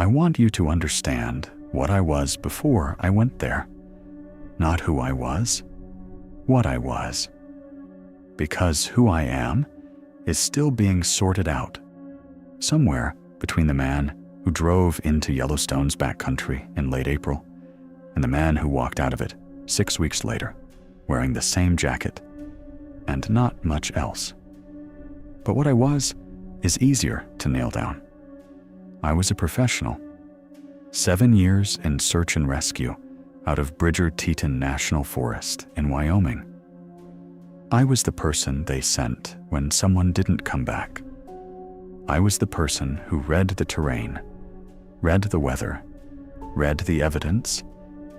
I want you to understand what I was before I went there. Not who I was, what I was. Because who I am is still being sorted out, somewhere between the man who drove into Yellowstone's backcountry in late April and the man who walked out of it 6 weeks later, wearing the same jacket and not much else. But what I was is easier to nail down. I was a professional. 7 years in search and rescue out of Bridger-Teton National Forest in Wyoming. I was the person they sent when someone didn't come back. I was the person who read the terrain, read the weather, read the evidence,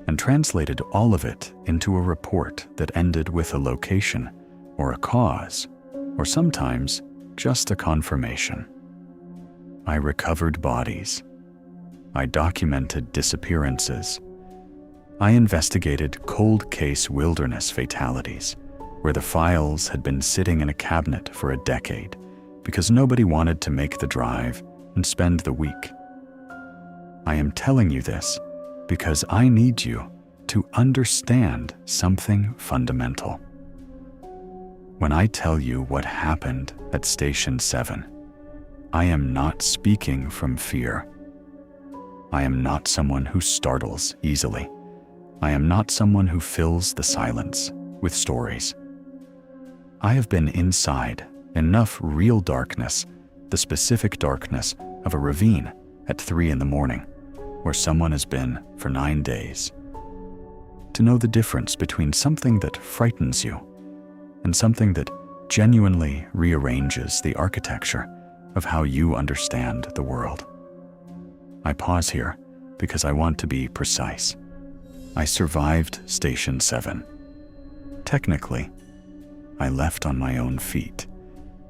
and translated all of it into a report that ended with a location or a cause, or sometimes just a confirmation. I recovered bodies. I documented disappearances. I investigated cold case wilderness fatalities where the files had been sitting in a cabinet for a decade because nobody wanted to make the drive and spend the week. I am telling you this because I need you to understand something fundamental. When I tell you what happened at Station 7, I am not speaking from fear. I am not someone who startles easily. I am not someone who fills the silence with stories. I have been inside enough real darkness, the specific darkness of a ravine at 3 a.m, where someone has been for 9 days, to know the difference between something that frightens you and something that genuinely rearranges the architecture of how you understand the world. I pause here because I want to be precise. I survived Station 7. Technically, I left on my own feet,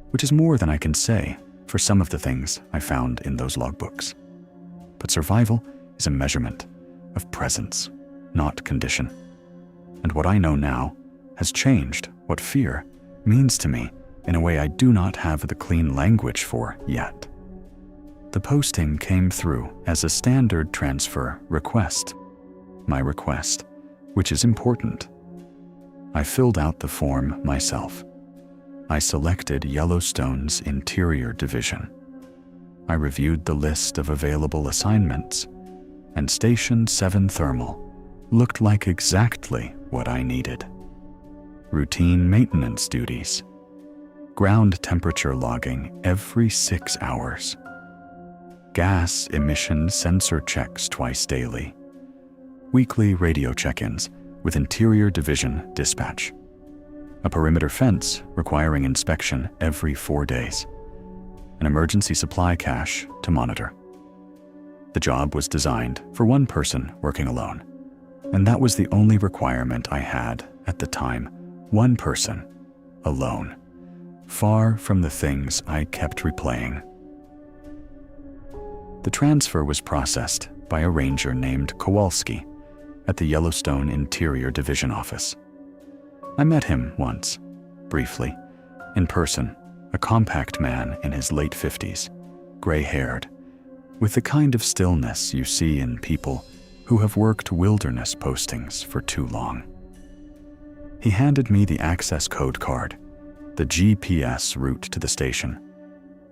which is more than I can say for some of the things I found in those logbooks. But survival is a measurement of presence, not condition. And what I know now has changed what fear means to me in a way I do not have the clean language for yet. The posting came through as a standard transfer request. My request, which is important. I filled out the form myself. I selected Yellowstone's Interior Division. I reviewed the list of available assignments, and Station 7 Thermal looked like exactly what I needed. Routine maintenance duties, ground temperature logging every 6 hours, gas emission sensor checks twice daily, weekly radio check-ins with Interior Division dispatch, a perimeter fence requiring inspection every 4 days, an emergency supply cache to monitor. The job was designed for one person working alone, and that was the only requirement I had at the time. One person, alone, far from the things I kept replaying. The transfer was processed by a ranger named Kowalski at the Yellowstone Interior Division office. I met him once, briefly, in person, a compact man in his late 50s, gray-haired, with the kind of stillness you see in people who have worked wilderness postings for too long. He handed me the access code card, the GPS route to the station,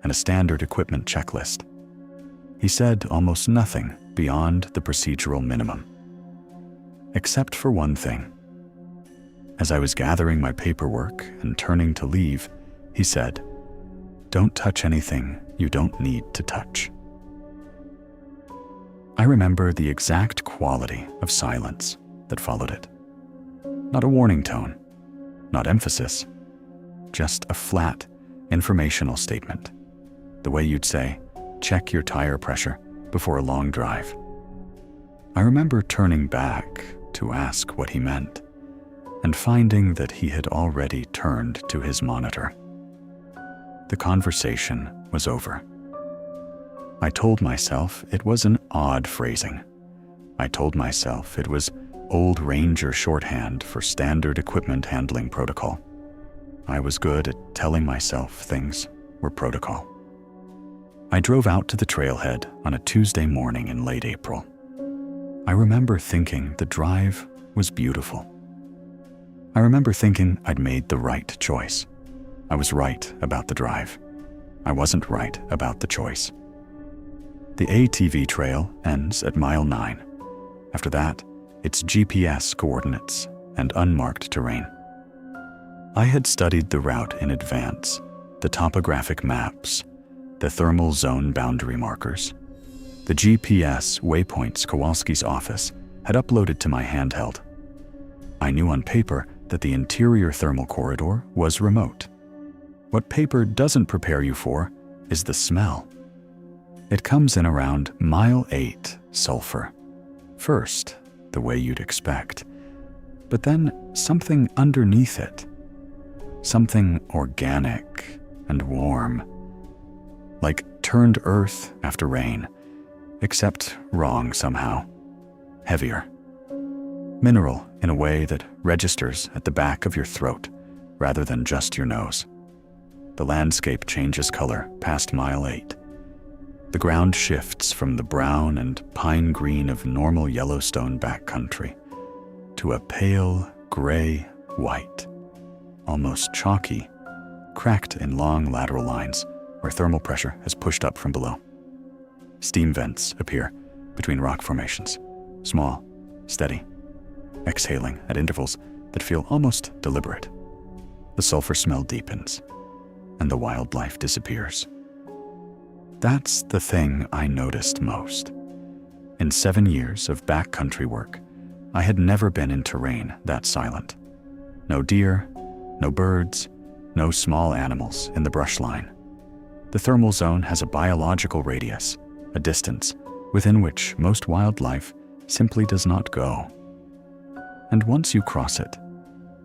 and a standard equipment checklist. He said almost nothing beyond the procedural minimum, except for one thing. As I was gathering my paperwork and turning to leave, he said, "Don't touch anything you don't need to touch." I remember the exact quality of silence that followed it. Not a warning tone, not emphasis, just a flat, informational statement. The way you'd say, check your tire pressure before a long drive. I remember turning back to ask what he meant, and finding that he had already turned to his monitor. The conversation was over. I told myself it was an odd phrasing. I told myself it was old Ranger shorthand for standard equipment handling protocol. I was good at telling myself things were protocol. I drove out to the trailhead on a Tuesday morning in late April. I remember thinking the drive was beautiful. I remember thinking I'd made the right choice. I was right about the drive. I wasn't right about the choice. The ATV trail ends at mile 9. After that, it's GPS coordinates and unmarked terrain. I had studied the route in advance, the topographic maps, the thermal zone boundary markers. The GPS waypoints Kowalski's office had uploaded to my handheld. I knew on paper that the interior thermal corridor was remote. What paper doesn't prepare you for is the smell. It comes in around mile 8 sulfur. First, the way you'd expect, but then something underneath it. Something organic and warm. Like turned earth after rain, except wrong somehow. Heavier. Mineral in a way that registers at the back of your throat rather than just your nose. The landscape changes color past mile 8. The ground shifts from the brown and pine green of normal Yellowstone backcountry to a pale gray white, almost chalky, cracked in long lateral lines where thermal pressure has pushed up from below. Steam vents appear between rock formations, small, steady, exhaling at intervals that feel almost deliberate. The sulfur smell deepens, and the wildlife disappears. That's the thing I noticed most. In 7 years of backcountry work, I had never been in terrain that silent. No deer, no birds, no small animals in the brush line. The thermal zone has a biological radius, a distance within which most wildlife simply does not go. And once you cross it,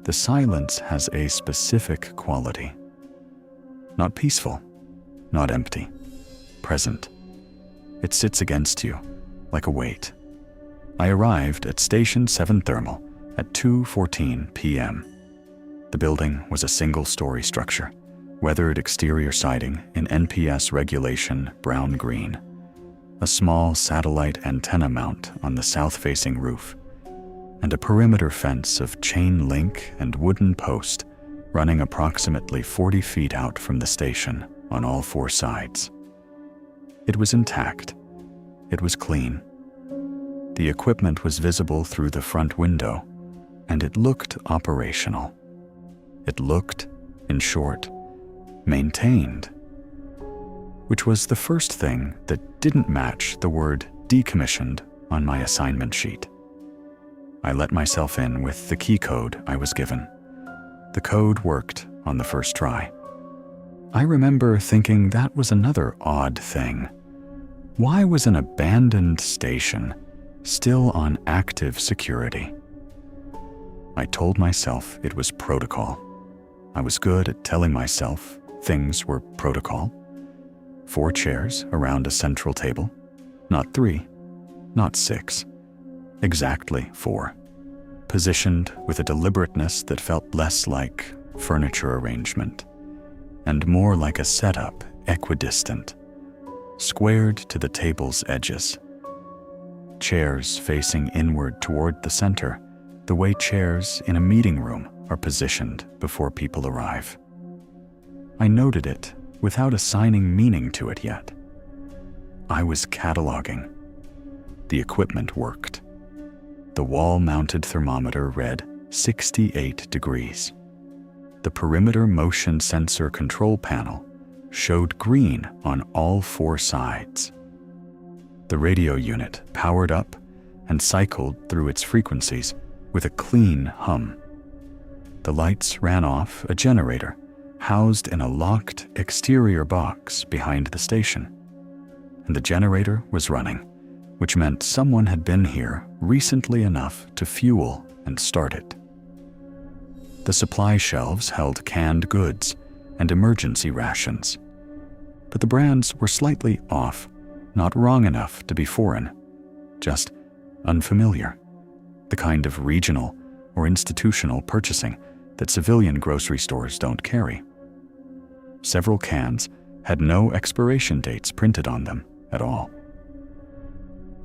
the silence has a specific quality. Not peaceful, not empty, present. It sits against you like a weight. I arrived at Station 7 Thermal at 2:14 p.m. The building was a single-story structure, weathered exterior siding in NPS regulation brown-green, a small satellite antenna mount on the south-facing roof, and a perimeter fence of chain link and wooden post running approximately 40 feet out from the station on all 4 sides. It was intact. It was clean. The equipment was visible through the front window, and it looked operational. It looked, in short, maintained, which was the first thing that didn't match the word decommissioned on my assignment sheet. I let myself in with the key code I was given. The code worked on the first try. I remember thinking that was another odd thing. Why was an abandoned station still on active security? I told myself it was protocol. I was good at telling myself things were protocol. 4 chairs around a central table, not 3, not 6, exactly 4, positioned with a deliberateness that felt less like furniture arrangement and more like a setup equidistant, squared to the table's edges. Chairs facing inward toward the center, the way chairs in a meeting room are positioned before people arrive. I noted it without assigning meaning to it yet. I was cataloging. The equipment worked. The wall-mounted thermometer read 68 degrees. The perimeter motion sensor control panel showed green on all 4 sides. The radio unit powered up and cycled through its frequencies with a clean hum. The lights ran off a generator housed in a locked exterior box behind the station, and the generator was running, which meant someone had been here recently enough to fuel and start it. The supply shelves held canned goods and emergency rations, but the brands were slightly off, not wrong enough to be foreign, just unfamiliar, the kind of regional or institutional purchasing that civilian grocery stores don't carry. Several cans had no expiration dates printed on them at all.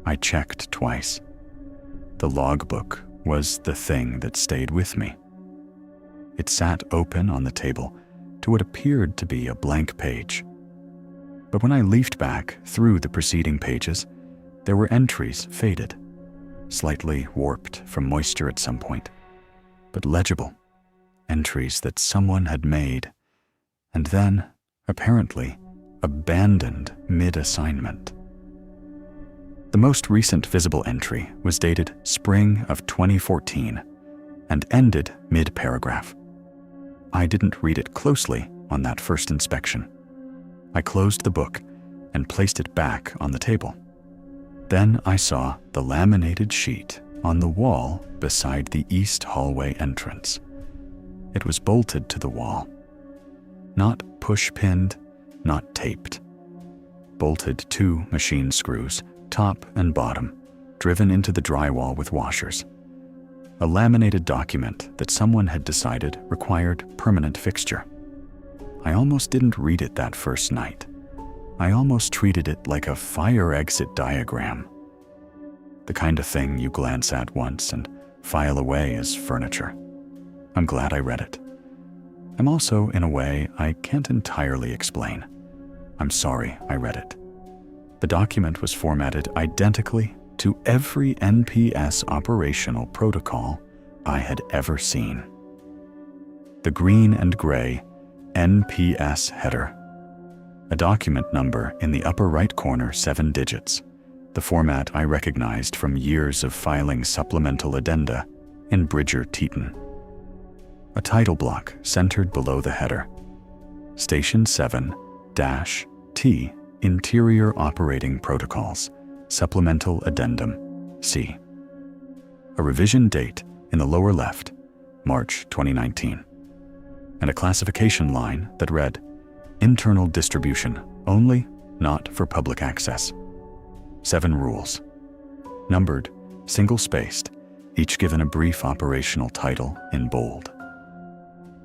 I checked twice. The logbook was the thing that stayed with me. It sat open on the table to what appeared to be a blank page. But when I leafed back through the preceding pages, there were entries faded, slightly warped from moisture at some point, but legible. Entries that someone had made, and then, apparently, abandoned mid-assignment. The most recent visible entry was dated spring of 2014 and ended mid-paragraph. I didn't read it closely on that first inspection. I closed the book and placed it back on the table. Then I saw the laminated sheet on the wall beside the east hallway entrance. It was bolted to the wall. Not push-pinned, not taped. Bolted 2 machine screws, top and bottom, driven into the drywall with washers. A laminated document that someone had decided required permanent fixture. I almost didn't read it that first night. I almost treated it like a fire exit diagram. The kind of thing you glance at once and file away as furniture. I'm glad I read it. I'm also, in a way, I can't entirely explain. I'm sorry I read it. The document was formatted identically to every NPS operational protocol I had ever seen. The green and gray NPS header. A document number in the upper right corner, 7 digits. The format I recognized from years of filing supplemental addenda in Bridger-Teton. A title block centered below the header. Station 7-T Interior Operating Protocols, Supplemental Addendum C. A revision date in the lower left, March 2019. And a classification line that read, Internal distribution only, not for public access. 7 rules. Numbered, single-spaced, each given a brief operational title in bold.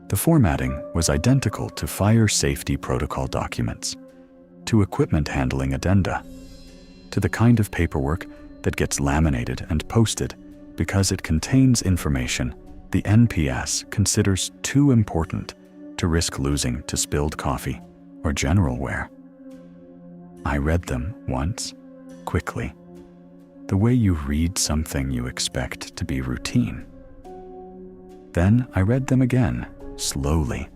The formatting was identical to fire safety protocol documents, to equipment handling addenda, to the kind of paperwork that gets laminated and posted because it contains information the NPS considers too important to risk losing to spilled coffee or general wear. I read them once, quickly, the way you read something you expect to be routine. Then I read them again, slowly,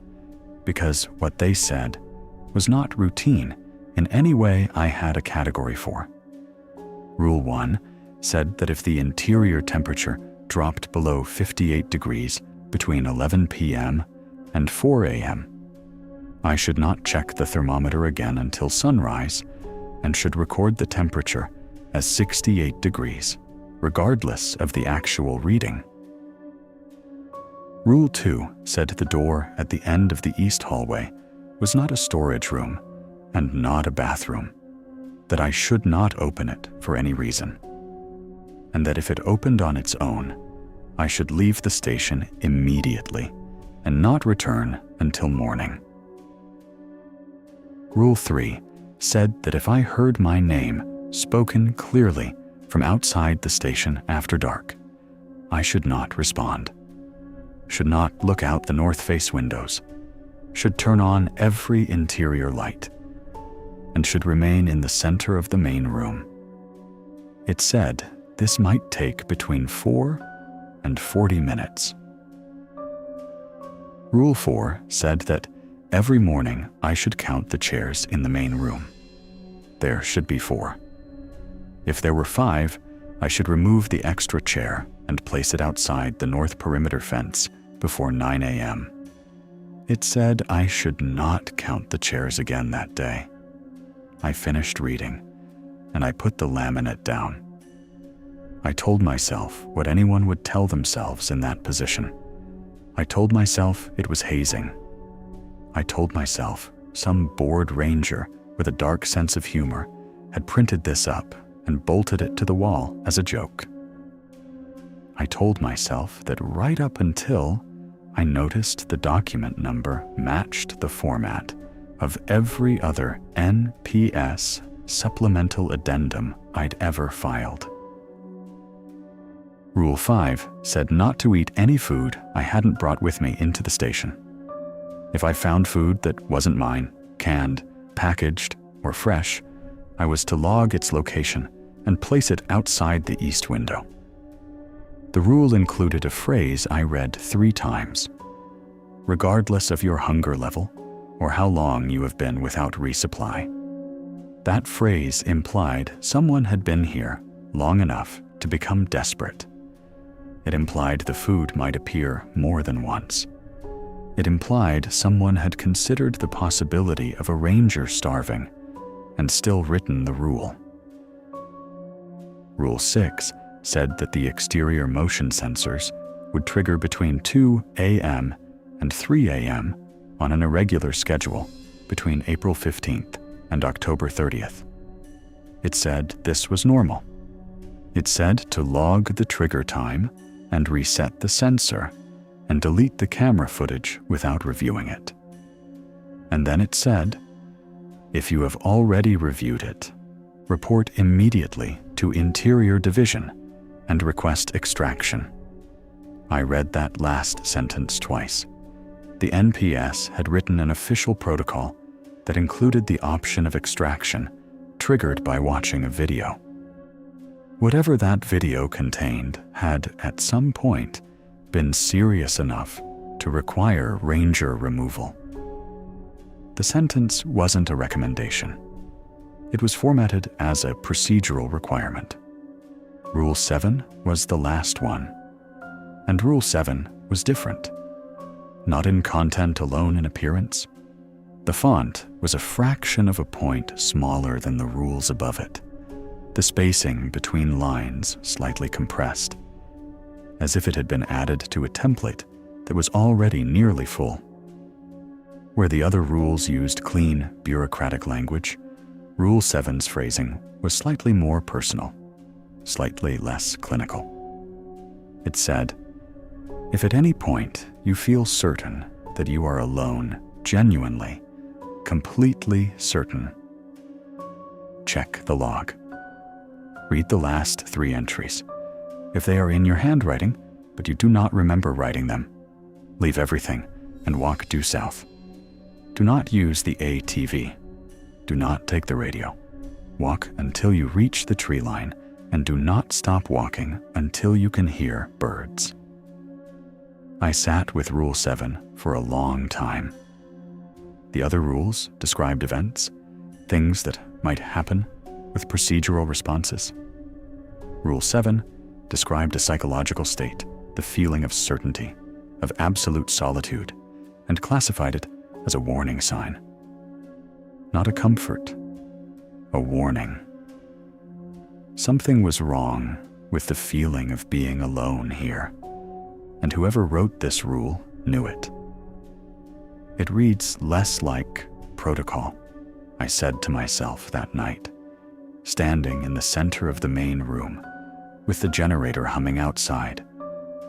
because what they said was not routine in any way I had a category for. Rule 1 said that if the interior temperature dropped below 58 degrees between 11 p.m. and 4 a.m., I should not check the thermometer again until sunrise and should record the temperature as 68 degrees, regardless of the actual reading. Rule 2 said the door at the end of the east hallway was not a storage room and not a bathroom, that I should not open it for any reason, and that if it opened on its own, I should leave the station immediately and not return until morning. Rule 3 said that if I heard my name spoken clearly from outside the station after dark, I should not respond, should not look out the north face windows, should turn on every interior light, and should remain in the center of the main room. It said this might take between 4 and 40 minutes. Rule 4 said that every morning I should count the chairs in the main room. There should be 4. If there were 5, I should remove the extra chair and place it outside the north perimeter fence before 9 a.m. It said I should not count the chairs again that day. I finished reading, and I put the laminate down. I told myself what anyone would tell themselves in that position. I told myself it was hazing. I told myself some bored ranger with a dark sense of humor had printed this up and bolted it to the wall as a joke. I told myself that right up until I noticed the document number matched the format of every other NPS supplemental addendum I'd ever filed. Rule 5 said not to eat any food I hadn't brought with me into the station. If I found food that wasn't mine, canned, packaged, or fresh, I was to log its location and place it outside the east window. The rule included a phrase I read 3 times. Regardless of your hunger level or how long you have been without resupply. That phrase implied someone had been here long enough to become desperate. It implied the food might appear more than once. It implied someone had considered the possibility of a ranger starving and still written the rule. Rule 6 said that the exterior motion sensors would trigger between 2 a.m. and 3 a.m. on an irregular schedule between April 15th and October 30th. It said this was normal. It said to log the trigger time and reset the sensor and delete the camera footage without reviewing it. And then it said, if you have already reviewed it, report immediately to Interior Division and request extraction. I read that last sentence twice. The NPS had written an official protocol that included the option of extraction triggered by watching a video. Whatever that video contained had, at some point, been serious enough to require ranger removal. The sentence wasn't a recommendation. It was formatted as a procedural requirement. Rule 7 was the last one. And Rule 7 was different. Not in content alone in appearance. The font was a fraction of a point smaller than the rules above it. The spacing between lines slightly compressed, as if it had been added to a template that was already nearly full. Where the other rules used clean, bureaucratic language, Rule 7's phrasing was slightly more personal, slightly less clinical. It said, if at any point you feel certain that you are alone, genuinely, completely certain, check the log. Read the last 3 entries. If they are in your handwriting, but you do not remember writing them, leave everything and walk due south. Do not use the ATV. Do not take the radio. Walk until you reach the tree line and do not stop walking until you can hear birds. I sat with Rule 7 for a long time. The other rules described events, things that might happen with procedural responses. Rule 7 described a psychological state, the feeling of certainty, of absolute solitude, and classified it as a warning sign. Not a comfort, a warning. Something was wrong with the feeling of being alone here, and whoever wrote this rule knew it. It reads less like protocol, I said to myself that night, standing in the center of the main room, with the generator humming outside,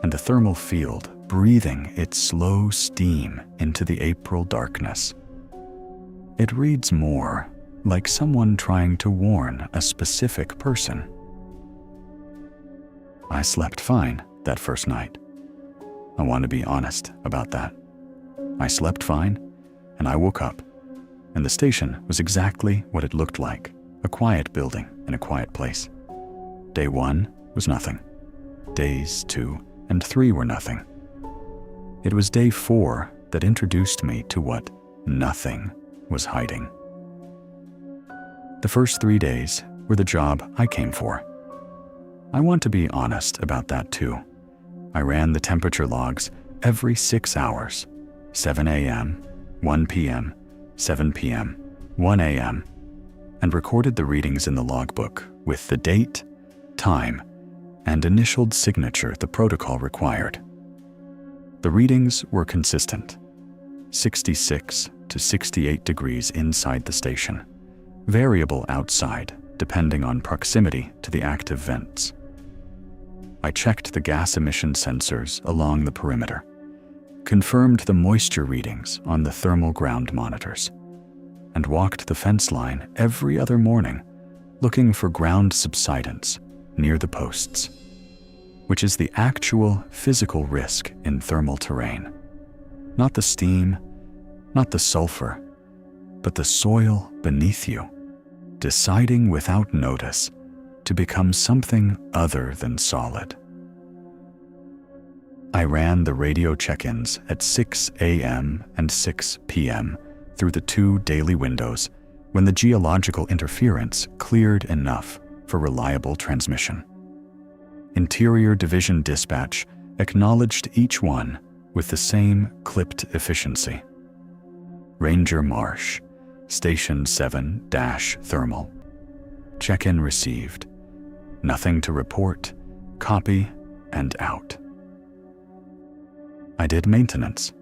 and the thermal field breathing its slow steam into the April darkness. It reads more like someone trying to warn a specific person. I slept fine that first night. I want to be honest about that. I slept fine, and I woke up, and the station was exactly what it looked like, a quiet building in a quiet place. Day 1 was nothing. Days 2 and 3 were nothing. It was day 4 that introduced me to what nothing was hiding. The first 3 days were the job I came for. I want to be honest about that too. I ran the temperature logs every 6 hours, 7 a.m., 1 p.m., 7 p.m., 1 a.m., and recorded the readings in the logbook with the date, time, and initialed signature the protocol required. The readings were consistent, 66 to 68 degrees inside the station, variable outside depending on proximity to the active vents. I checked the gas emission sensors along the perimeter, confirmed the moisture readings on the thermal ground monitors, and walked the fence line every other morning, looking for ground subsidence near the posts, which is the actual physical risk in thermal terrain. Not the steam, not the sulfur, but the soil beneath you, deciding without notice to become something other than solid. I ran the radio check-ins at 6 a.m. and 6 p.m. through the 2 daily windows when the geological interference cleared enough for reliable transmission. Interior Division Dispatch acknowledged each one with the same clipped efficiency. Ranger Marsh, Station 7-Thermal. Check-in received. Nothing to report, copy, and out. I did maintenance.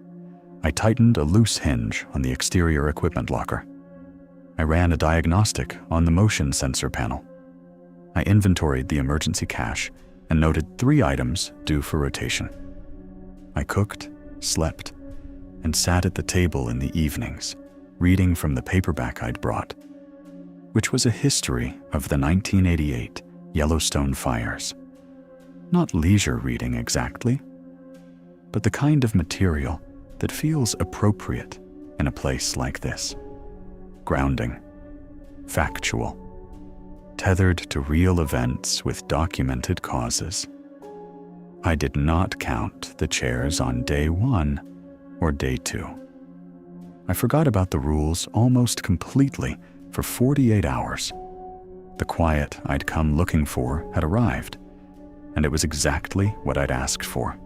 I tightened a loose hinge on the exterior equipment locker. I ran a diagnostic on the motion sensor panel. I inventoried the emergency cache and noted 3 items due for rotation. I cooked, slept, and sat at the table in the evenings, reading from the paperback I'd brought, which was a history of the 1988 Yellowstone fires. Not leisure reading exactly, but the kind of material that feels appropriate in a place like this. Grounding, factual, tethered to real events with documented causes. I did not count the chairs on day 1 or day 2. I forgot about the rules almost completely for 48 hours. The quiet I'd come looking for had arrived, and it was exactly what I'd asked for.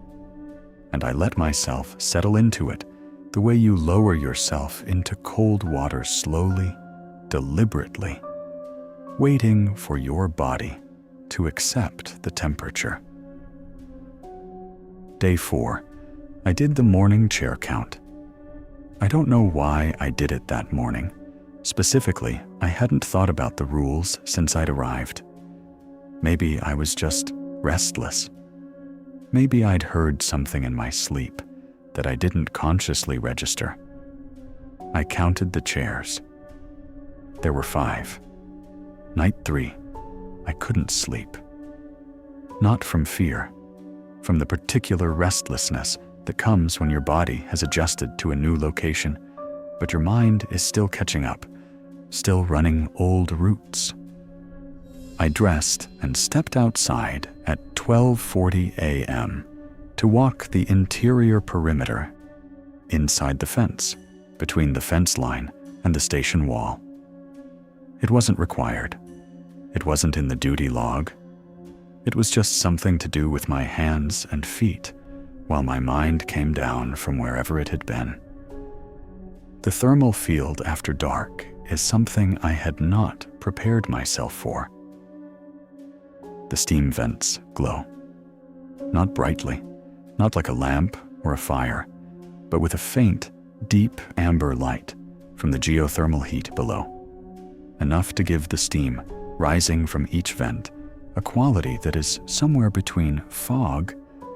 And I let myself settle into it the way you lower yourself into cold water slowly, deliberately, waiting for your body to accept the temperature. Day 4, I did the morning chair count. I don't know why I did it that morning. Specifically, I hadn't thought about the rules since I'd arrived. Maybe I was just restless. Maybe I'd heard something in my sleep that I didn't consciously register. I counted the chairs. There were 5. Night 3, I couldn't sleep. Not from fear, from the particular restlessness that comes when your body has adjusted to a new location, but your mind is still catching up, still running old routes. I dressed and stepped outside at 12:40 a.m. to walk the interior perimeter inside the fence, between the fence line and the station wall. It wasn't required. It wasn't in the duty log. It was just something to do with my hands and feet while my mind came down from wherever it had been. The thermal field after dark is something I had not prepared myself for. The steam vents glow. Not brightly, not like a lamp or a fire, but with a faint, deep amber light from the geothermal heat below. Enough to give the steam rising from each vent a quality that is somewhere between fog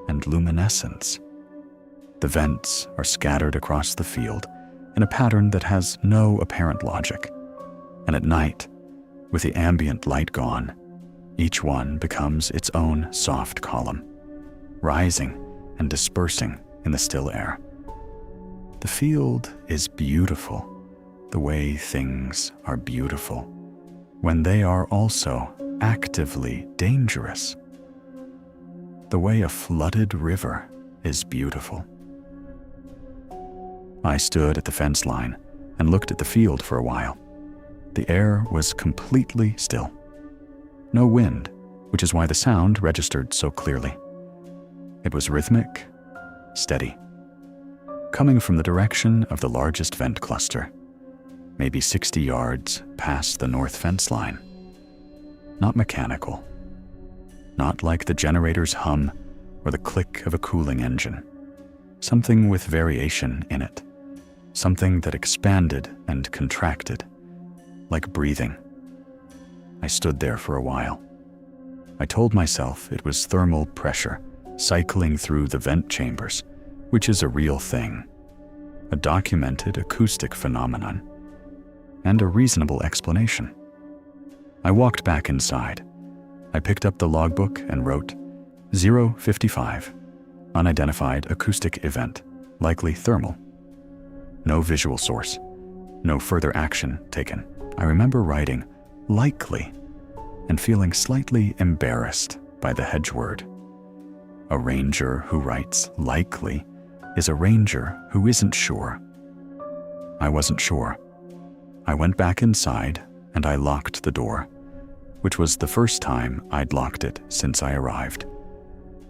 and luminescence. The vents are scattered across the field in a pattern that has no apparent logic, and at night, with the ambient light gone, each one becomes its own soft column, rising and dispersing in the still air. The field is beautiful, the way things are beautiful, when they are also actively dangerous. The way a flooded river is beautiful. I stood at the fence line and looked at the field for a while. The air was completely still. No wind, which is why the sound registered so clearly. It was rhythmic, steady, coming from the direction of the largest vent cluster, maybe 60 yards past the north fence line. Not mechanical, not like the generator's hum or the click of a cooling engine. Something with variation in it, something that expanded and contracted, like breathing. I stood there for a while. I told myself it was thermal pressure cycling through the vent chambers, which is a real thing, a documented acoustic phenomenon. and a reasonable explanation. I walked back inside. I picked up the logbook and wrote 055, unidentified acoustic event, likely thermal. No visual source, no further action taken. I remember writing likely and feeling slightly embarrassed by the hedge word. A ranger who writes likely is a ranger who isn't sure. I wasn't sure. I went back inside and I locked the door, which was the first time I'd locked it since I arrived.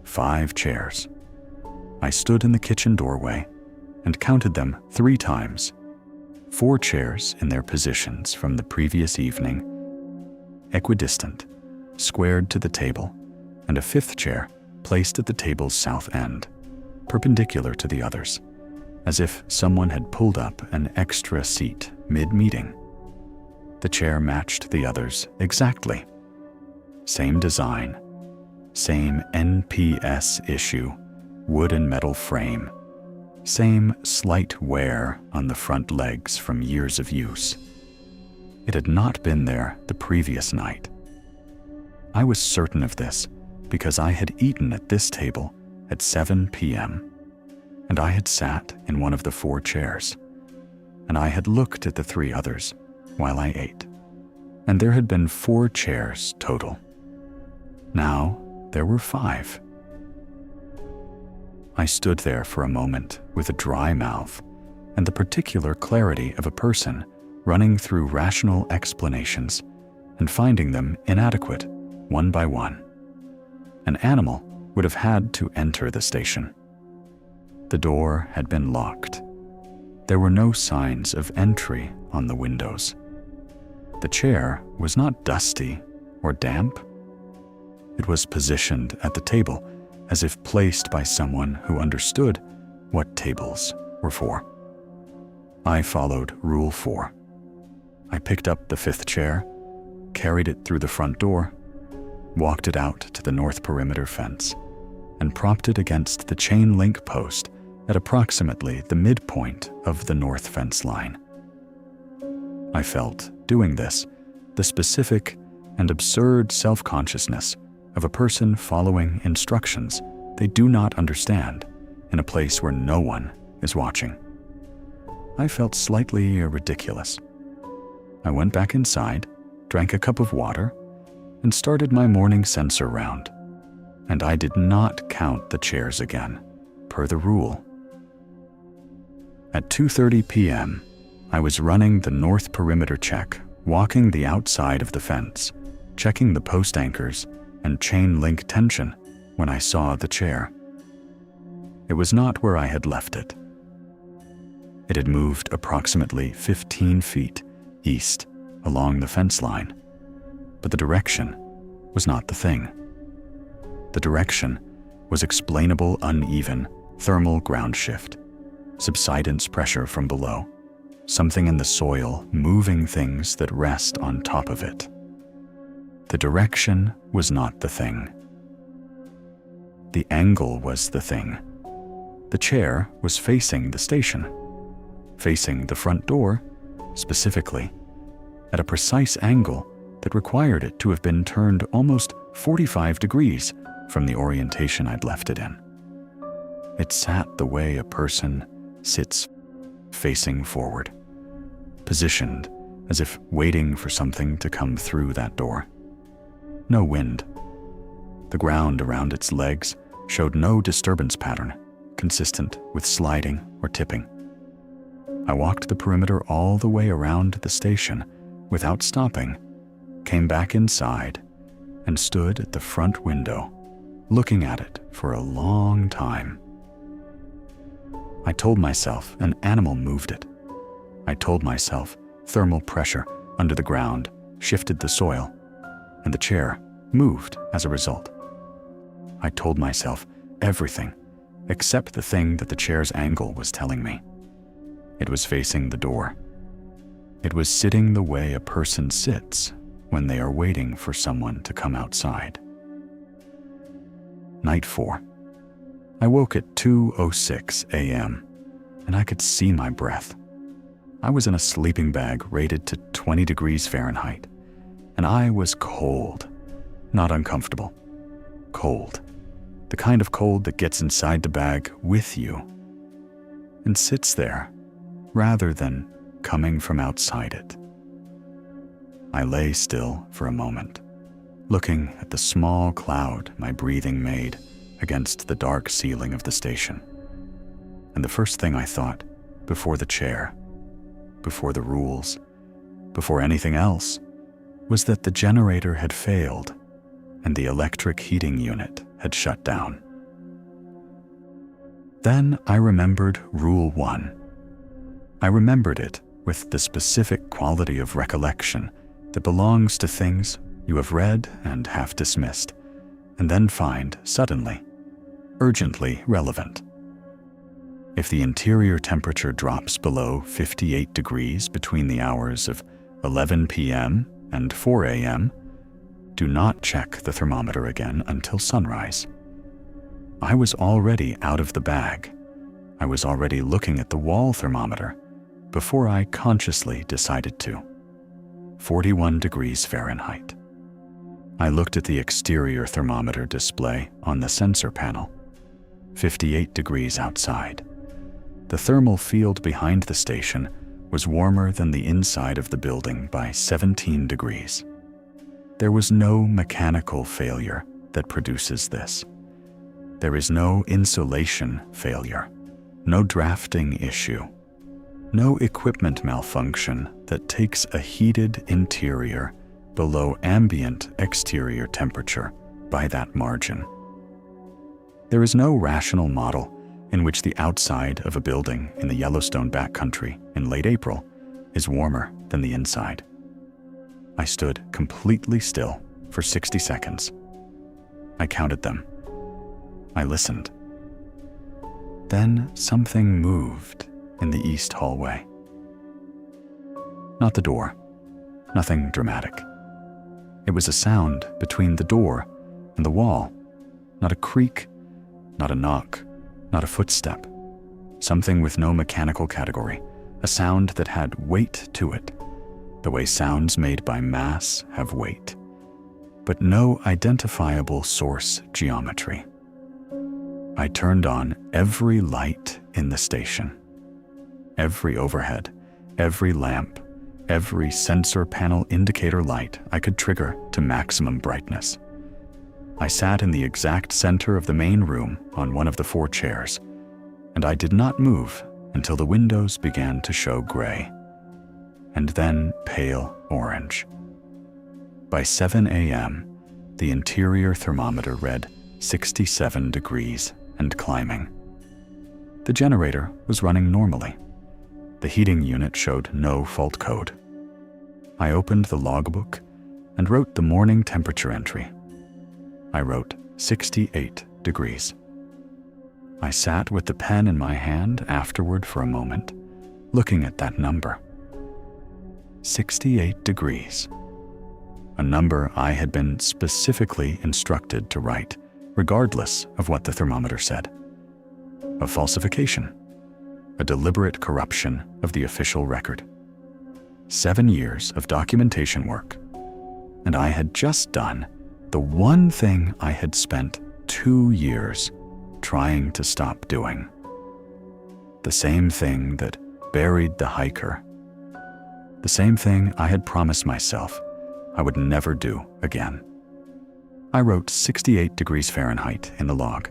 5 chairs. I stood in the kitchen doorway and counted them 3 times. 4 chairs in their positions from the previous evening, equidistant, squared to the table, and a 5th chair placed at the table's south end, perpendicular to the others, as if someone had pulled up an extra seat mid-meeting. The chair matched the others exactly. Same design, same NPS issue, wood and metal frame, same slight wear on the front legs from years of use. It had not been there the previous night. I was certain of this because I had eaten at this table at 7 p.m., and I had sat in one of the 4 chairs, and I had looked at the 3 others while I ate, and there had been 4 chairs total. Now there were 5. I stood there for a moment with a dry mouth and the particular clarity of a person running through rational explanations and finding them inadequate one by one. An animal would have had to enter the station. The door had been locked. There were no signs of entry on the windows. The chair was not dusty or damp. It was positioned at the table as if placed by someone who understood what tables were for. I followed Rule 4. I picked up the 5th chair, carried it through the front door, walked it out to the north perimeter fence, and propped it against the chain link post at approximately the midpoint of the north fence line. I felt, doing this, the specific and absurd self-consciousness of a person following instructions they do not understand in a place where no one is watching. I felt slightly ridiculous. I went back inside, drank a cup of water, and started my morning sensor round. And I did not count the chairs again, per the rule. At 2:30 p.m., I was running the north perimeter check, walking the outside of the fence, checking the post anchors and chain link tension when I saw the chair. It was not where I had left it. It had moved approximately 15 feet east along the fence line, but the direction was not the thing. The direction was explainable uneven thermal ground shift, subsidence pressure from below, something in the soil moving things that rest on top of it. The direction was not the thing. The angle was the thing. The chair was facing the station, facing the front door, specifically, at a precise angle that required it to have been turned almost 45 degrees from the orientation I'd left it in. It sat the way a person sits, facing forward, positioned as if waiting for something to come through that door. No wind. The ground around its legs showed no disturbance pattern consistent with sliding or tipping. I walked the perimeter all the way around the station without stopping, came back inside, and stood at the front window, looking at it for a long time. I told myself an animal moved it. I told myself thermal pressure under the ground shifted the soil, and the chair moved as a result. I told myself everything except the thing that the chair's angle was telling me. It was facing the door. It was sitting the way a person sits when they are waiting for someone to come outside. Night 4. I woke at 2:06 a.m., and I could see my breath. I was in a sleeping bag rated to 20 degrees Fahrenheit, and I was cold, not uncomfortable. Cold. The kind of cold that gets inside the bag with you and sits there rather than coming from outside it. I lay still for a moment, looking at the small cloud my breathing made against the dark ceiling of the station. And the first thing I thought, before the chair, before the rules, before anything else, was that the generator had failed and the electric heating unit had shut down. Then I remembered Rule 1. I remembered it with the specific quality of recollection that belongs to things you have read and half dismissed, and then find suddenly, urgently relevant. If the interior temperature drops below 58 degrees between the hours of 11 p.m. and 4 a.m., do not check the thermometer again until sunrise. I was already out of the bag. I was already looking at the wall thermometer before I consciously decided to. 41 degrees Fahrenheit. I looked at the exterior thermometer display on the sensor panel. 58 degrees outside. The thermal field behind the station was warmer than the inside of the building by 17 degrees. There was no mechanical failure that produces this. There is no insulation failure, no drafting issue, no equipment malfunction that takes a heated interior below ambient exterior temperature by that margin. There is no rational model in which the outside of a building in the Yellowstone backcountry in late April is warmer than the inside. I stood completely still for 60 seconds. I counted them. I listened. Then something moved in the east hallway. Not the door. Nothing dramatic. It was a sound between the door and the wall. Not a creak, not a knock, not a footstep. Something with no mechanical category. A sound that had weight to it, the way sounds made by mass have weight, but no identifiable source geometry. I turned on every light in the station. Every overhead, every lamp, every sensor panel indicator light I could trigger to maximum brightness. I sat in the exact center of the main room on one of the 4 chairs, and I did not move until the windows began to show gray, and then pale orange. By 7 a.m., the interior thermometer read 67 degrees and climbing. The generator was running normally. The heating unit showed no fault code. I opened the logbook and wrote the morning temperature entry. I wrote 68 degrees. I sat with the pen in my hand afterward for a moment, looking at that number. 68 degrees. A number I had been specifically instructed to write, regardless of what the thermometer said. A falsification. A deliberate corruption of the official record. 7 years of documentation work. And I had just done the one thing I had spent 2 years trying to stop doing. The same thing that buried the hiker. The same thing I had promised myself I would never do again. I wrote 68 degrees Fahrenheit in the log,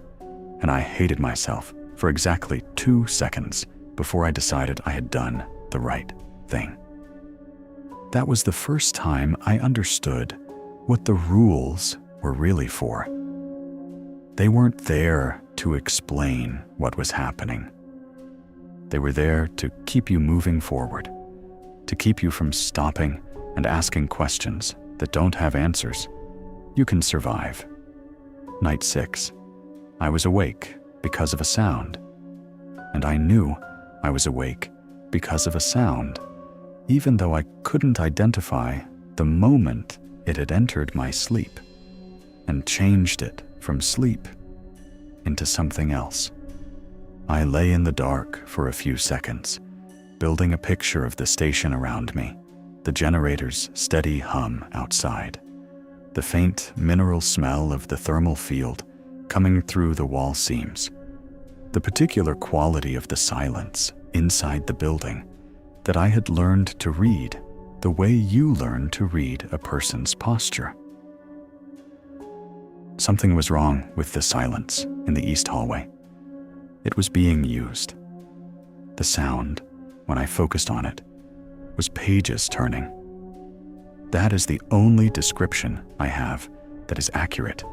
and I hated myself for exactly 2 seconds before I decided I had done the right thing. That was the first time I understood what the rules were really for. They weren't there to explain what was happening. They were there to keep you moving forward, to keep you from stopping and asking questions that don't have answers. You can survive. Night 6, I was awake because of a sound, and I knew I was awake because of a sound, even though I couldn't identify the moment it had entered my sleep and changed it from sleep into something else. I lay in the dark for a few seconds, building a picture of the station around me, the generator's steady hum outside, the faint mineral smell of the thermal field coming through the wall seams, the particular quality of the silence inside the building that I had learned to read the way you learn to read a person's posture. Something was wrong with the silence in the east hallway. It was being used. The sound, when I focused on it, was pages turning. That is the only description I have that is accurate.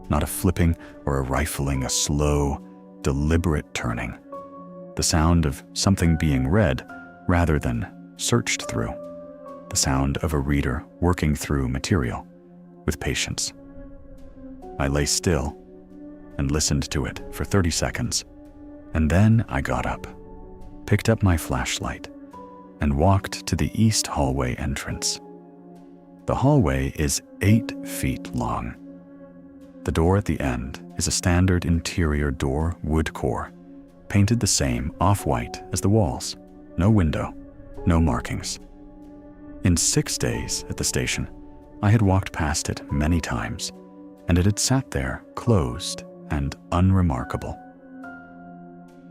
Not a flipping or a rifling, a slow, deliberate turning. The sound of something being read rather than searched through. The sound of a reader working through material with patience. I lay still and listened to it for 30 seconds, and then I got up, picked up my flashlight, and walked to the east hallway entrance. The hallway is 8 feet long. The door at the end is a standard interior door wood core, painted the same off-white as the walls. No window, no markings. In 6 days at the station, I had walked past it many times, and it had sat there closed and unremarkable.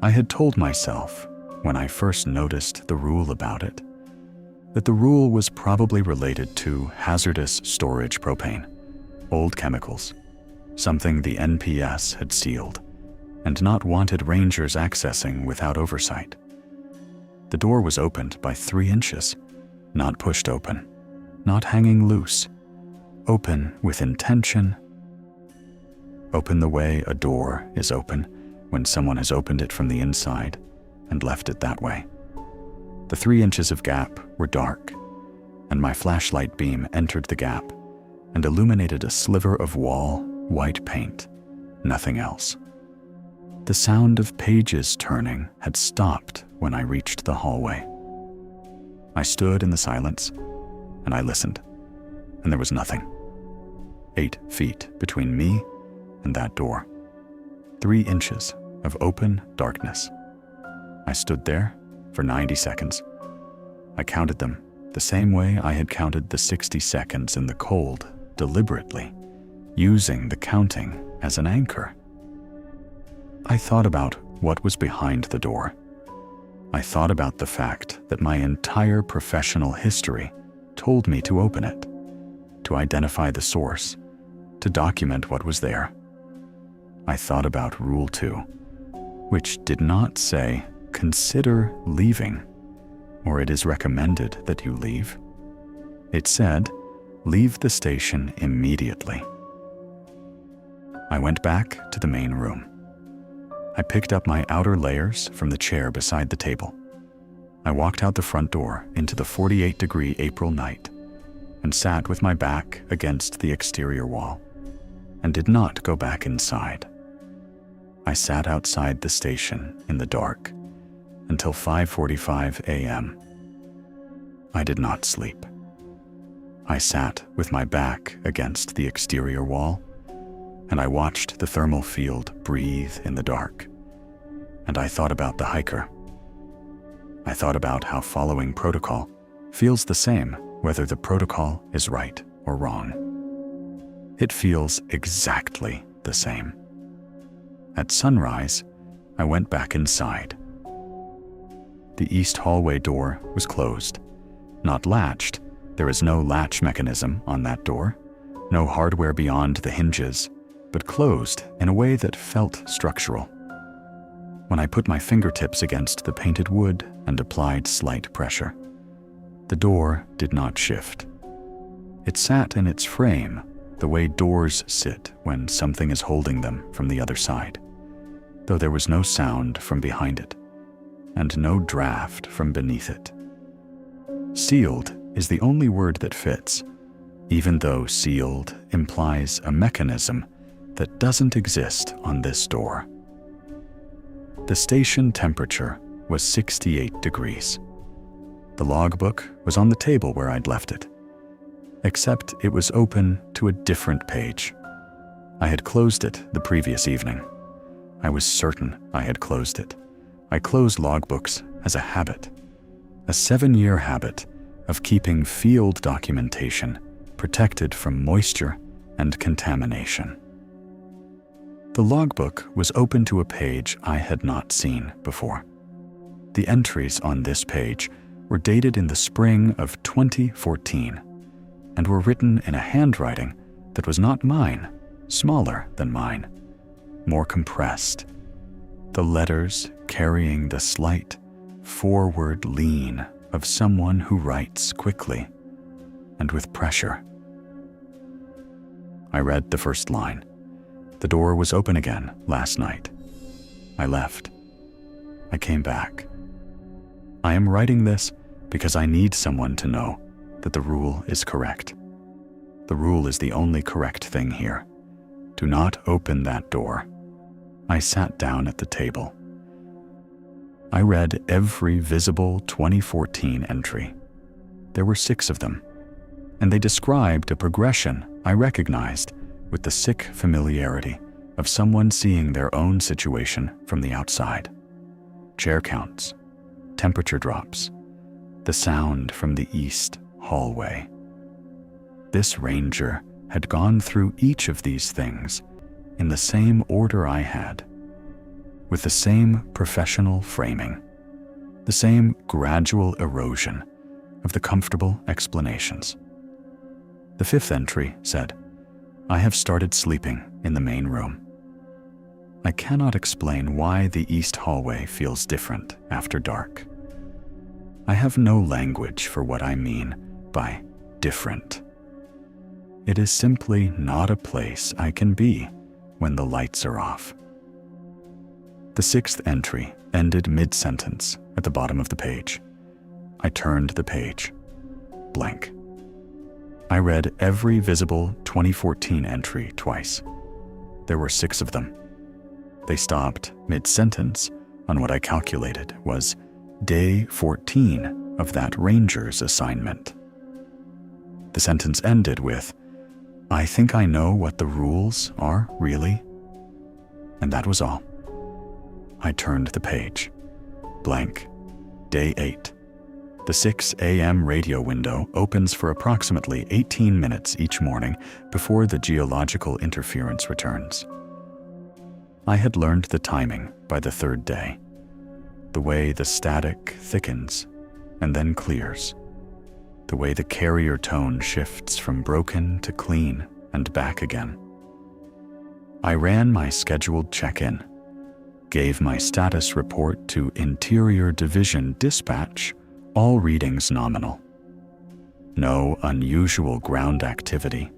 I had told myself, when I first noticed the rule about it, that the rule was probably related to hazardous storage propane, old chemicals, something the NPS had sealed and not wanted rangers accessing without oversight. The door was opened by 3 inches, not pushed open, not hanging loose, open with intention. Open the way a door is open when someone has opened it from the inside and left it that way. The 3 inches of gap were dark, and my flashlight beam entered the gap and illuminated a sliver of wall, white paint, nothing else. The sound of pages turning had stopped when I reached the hallway. I stood in the silence, and I listened, and there was nothing. 8 feet between me and that door. 3 inches of open darkness. I stood there for 90 seconds. I counted them the same way I had counted the 60 seconds in the cold, deliberately, using the counting as an anchor. I thought about what was behind the door. I thought about the fact that my entire professional history told me to open it, to identify the source, to document what was there. I thought about Rule 2, which did not say, "Consider leaving," or "It is recommended that you leave." It said, "Leave the station immediately." I went back to the main room. I picked up my outer layers from the chair beside the table. I walked out the front door into the 48-degree April night and sat with my back against the exterior wall and did not go back inside. I sat outside the station in the dark until 5:45 a.m. I did not sleep. I sat with my back against the exterior wall, and I watched the thermal field breathe in the dark. And I thought about the hiker. I thought about how following protocol feels the same whether the protocol is right or wrong. It feels exactly the same. At sunrise, I went back inside. The east hallway door was closed, not latched. There is no latch mechanism on that door, no hardware beyond the hinges, but closed in a way that felt structural. When I put my fingertips against the painted wood and applied slight pressure, the door did not shift. It sat in its frame the way doors sit when something is holding them from the other side, though there was no sound from behind it, and no draft from beneath it. Sealed is the only word that fits, even though sealed implies a mechanism that doesn't exist on this door. The station temperature was 68 degrees. The logbook was on the table where I'd left it, except it was open to a different page. I had closed it the previous evening. I was certain I had closed it. I close logbooks as a habit, a 7-year habit of keeping field documentation protected from moisture and contamination. The logbook was open to a page I had not seen before. The entries on this page were dated in the spring of 2014 and were written in a handwriting that was not mine, smaller than mine, more compressed, the letters carrying the slight forward lean of someone who writes quickly and with pressure. I read the first line. The door was open again last night. I left. I came back. I am writing this because I need someone to know that the rule is correct. The rule is the only correct thing here. Do not open that door. I sat down at the table. I read every visible 2014 entry. There were 6 of them, and they described a progression I recognized with the sick familiarity of someone seeing their own situation from the outside. Chair counts, temperature drops, the sound from the east hallway. This ranger had gone through each of these things in the same order I had, with the same professional framing, the same gradual erosion of the comfortable explanations. The 5th entry said, I have started sleeping in the main room. I cannot explain why the east hallway feels different after dark. I have no language for what I mean by different. It is simply not a place I can be when the lights are off. The 6th entry ended mid-sentence at the bottom of the page. I turned the page. Blank. I read every visible 2014 entry twice. There were 6 of them. They stopped mid-sentence on what I calculated was day 14 of that ranger's assignment. The sentence ended with, I think I know what the rules are, really. And that was all. I turned the page. Blank. Day 8. The 6 a.m. radio window opens for approximately 18 minutes each morning before the geological interference returns. I had learned the timing by the 3rd day, the way the static thickens and then clears, the way the carrier tone shifts from broken to clean and back again. I ran my scheduled check-in, gave my status report to Interior Division Dispatch, all readings nominal. No unusual ground activity,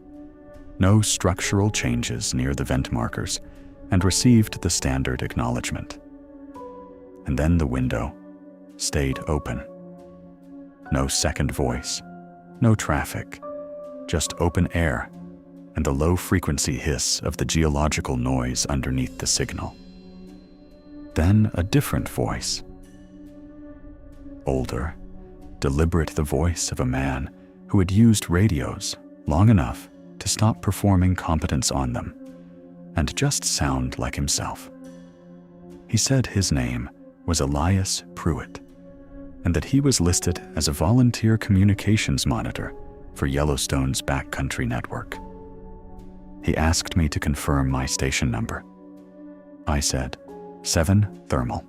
no structural changes near the vent markers, and received the standard acknowledgement. And then the window stayed open. No second voice, no traffic, just open air and the low-frequency hiss of the geological noise underneath the signal. Then a different voice. Older, deliberate, the voice of a man who had used radios long enough to stop performing competence on them and just sound like himself. He said his name was Elias Pruett, and that he was listed as a volunteer communications monitor for Yellowstone's backcountry network. He asked me to confirm my station number. I said, 7 Thermal.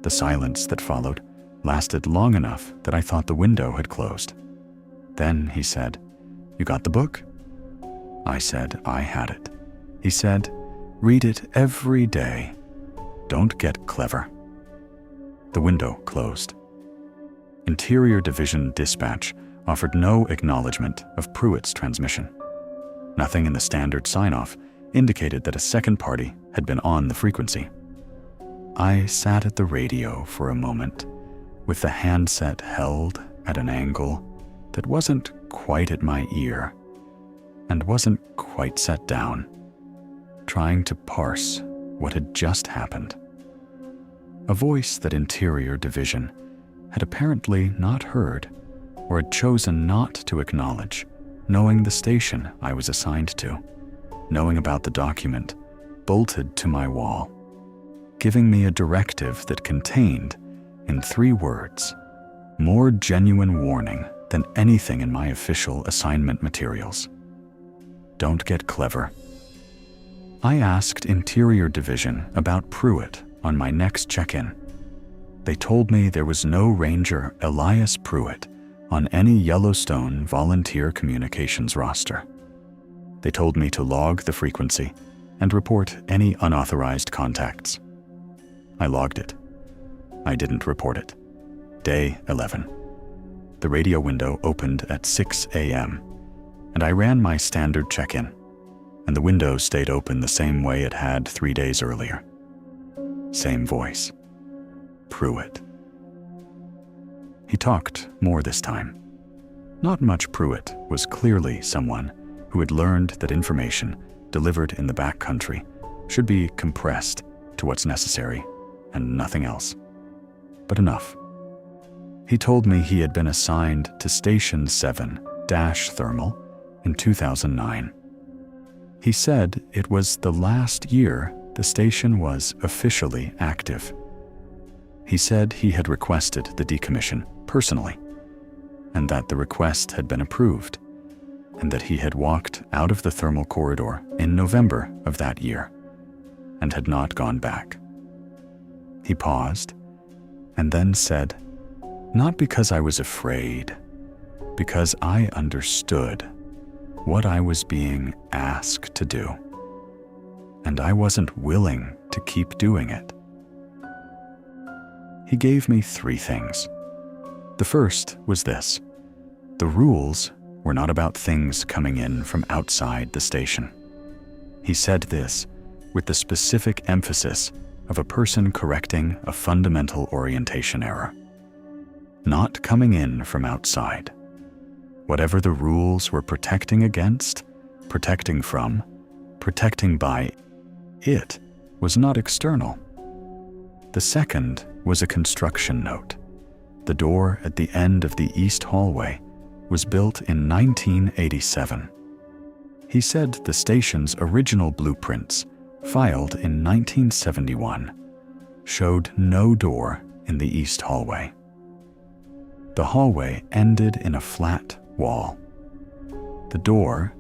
The silence that followed lasted long enough that I thought the window had closed. Then he said, You got the book? I said I had it. He said, Read it every day. Don't get clever. The window closed. Interior Division Dispatch offered no acknowledgement of Pruett's transmission. Nothing in the standard sign-off indicated that a second party had been on the frequency. I sat at the radio for a moment, with the handset held at an angle that wasn't quite at my ear and wasn't quite set down, trying to parse what had just happened. A voice that Interior Division had apparently not heard or had chosen not to acknowledge, knowing the station I was assigned to, knowing about the document bolted to my wall, giving me a directive that contained, in 3 words, More genuine warning than anything in my official assignment materials. Don't get clever. I asked Interior Division about Pruett on my next check-in. They told me there was no Ranger Elias Pruett on any Yellowstone volunteer communications roster. They told me to log the frequency and report any unauthorized contacts. I logged it. I didn't report it. Day 11. The radio window opened at 6 a.m., and I ran my standard check-in, and the window stayed open the same way it had 3 days earlier. Same voice. Pruett. He talked more this time. Not much. Pruett was clearly someone who had learned that information delivered in the backcountry should be compressed to what's necessary and nothing else. But enough. He told me he had been assigned to Station 7 Thermal in 2009. He said it was the last year the station was officially active. He said he had requested the decommission personally, and that the request had been approved, and that he had walked out of the thermal corridor in November of that year and had not gone back. He paused and then said, "Not because I was afraid, because I understood what I was being asked to do, and I wasn't willing to keep doing it." He gave me 3 things. The first was this: the rules were not about things coming in from outside the station. He said this with the specific emphasis of a person correcting a fundamental orientation error. Not coming in from outside. Whatever the rules were protecting against, protecting from, protecting by, it was not external. The second was a construction note. The door at the end of the east hallway was built in 1987. He said the station's original blueprints, filed in 1971, showed no door in the east hallway. The hallway ended in a flat wall. The door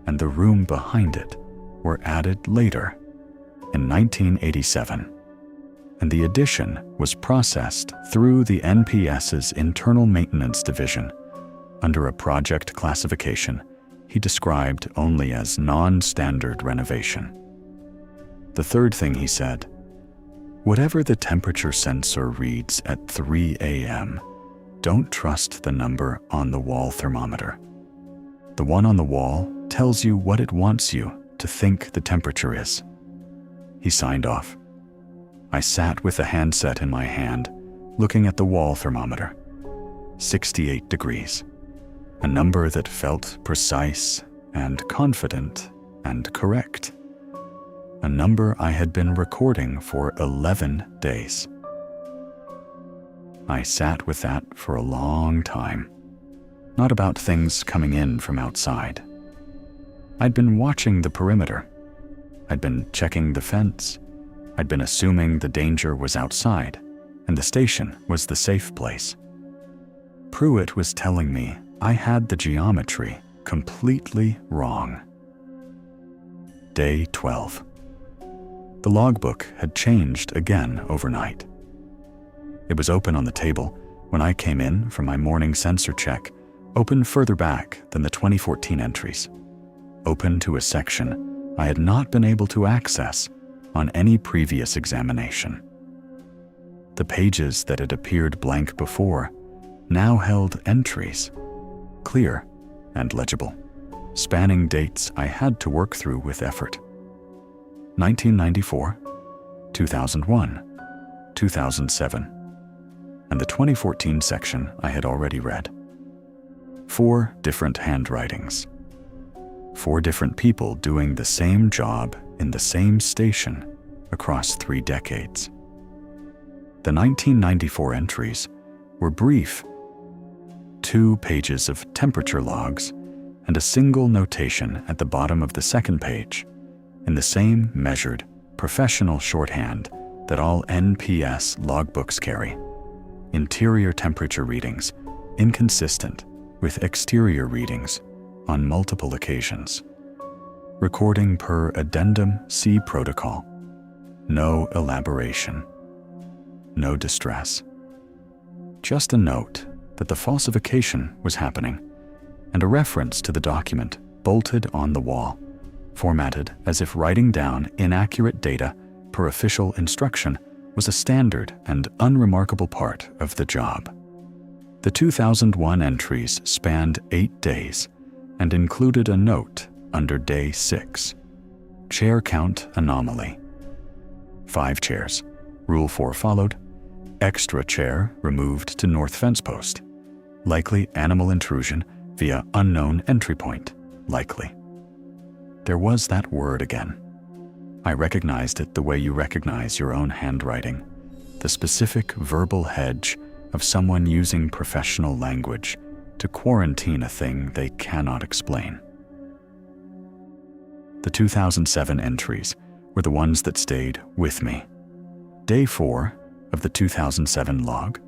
and the room behind it were added later, in 1987, and the addition was processed through the NPS's Internal Maintenance Division under a project classification he described only as non-standard renovation. The third thing he said: whatever the temperature sensor reads at 3 a.m., don't trust the number on the wall thermometer. The one on the wall tells you what it wants you to think the temperature is. He signed off. I sat with the handset in my hand, looking at the wall thermometer. 68 degrees. A number that felt precise and confident and correct. A number I had been recording for 11 days. I sat with that for a long time. Not about things coming in from outside. I'd been watching the perimeter. I'd been checking the fence. I'd been assuming the danger was outside, and the station was the safe place. Pruett was telling me I had the geometry completely wrong. Day 12. The logbook had changed again overnight. It was open on the table when I came in from my morning sensor check, open further back than the 2014 entries, open to a section I had not been able to access on any previous examination. The pages that had appeared blank before now held entries, clear and legible, spanning dates I had to work through with effort. 1994, 2001, 2007, and the 2014 section I had already read. 4 different handwritings. 4 different people doing the same job in the same station across 3 decades. The 1994 entries were brief. 2 pages of temperature logs and a single notation at the bottom of the second page in the same measured, professional shorthand that all NPS logbooks carry. interior temperature readings inconsistent with exterior readings on multiple occasions. Recording per Addendum C protocol. No elaboration. No distress. Just a note that the falsification was happening and a reference to the document bolted on the wall, formatted as if writing down inaccurate data per official instruction was a standard and unremarkable part of the job. The 2001 entries spanned 8 days and included a note under day 6. Chair count anomaly. 5 chairs. Rule 4 followed. Extra chair removed to north fence post. Likely animal intrusion via unknown entry point. Likely. There was that word again. I recognized it the way you recognize your own handwriting, the specific verbal hedge of someone using professional language to quarantine a thing they cannot explain. The 2007 entries were the ones that stayed with me. Day 4 of the 2007 log,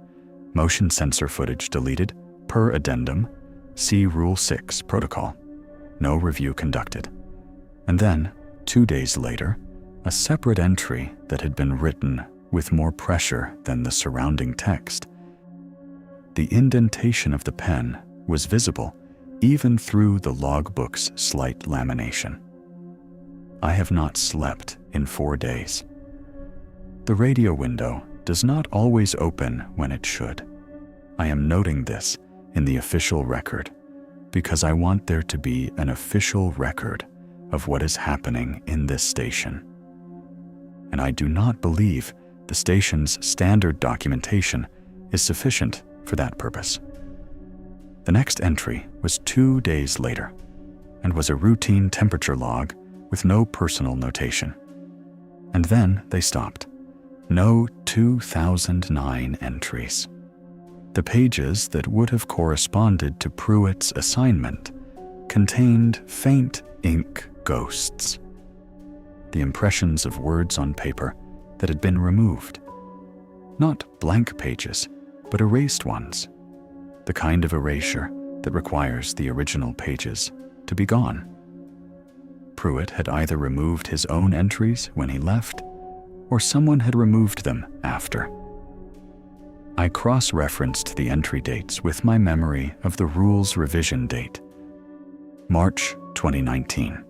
motion sensor footage deleted per Addendum C Rule 6 protocol. No review conducted. And then, 2 days later, a separate entry that had been written with more pressure than the surrounding text. The indentation of the pen was visible even through the logbook's slight lamination. I have not slept in 4 days. The radio window does not always open when it should. I am noting this in the official record because I want there to be an official record of what is happening in this station. And I do not believe the station's standard documentation is sufficient for that purpose. The next entry was 2 days later and was a routine temperature log with no personal notation. And then they stopped. No 2009 entries. The pages that would have corresponded to Pruett's assignment contained faint ink ghosts. The impressions of words on paper that had been removed. Not blank pages, but erased ones. The kind of erasure that requires the original pages to be gone. Pruett had either removed his own entries when he left, or someone had removed them after. I cross-referenced the entry dates with my memory of the rules revision date, March 2019.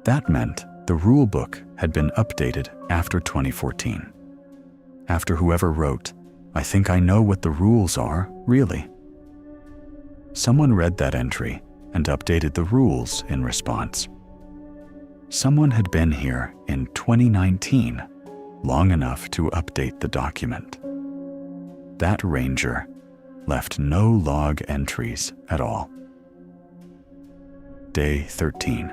That meant the rule book had been updated after 2014. After whoever wrote, "I think I know what the rules are, really." Someone read that entry and updated the rules in response. Someone had been here in 2019, long enough to update the document. That ranger left no log entries at all. Day 13.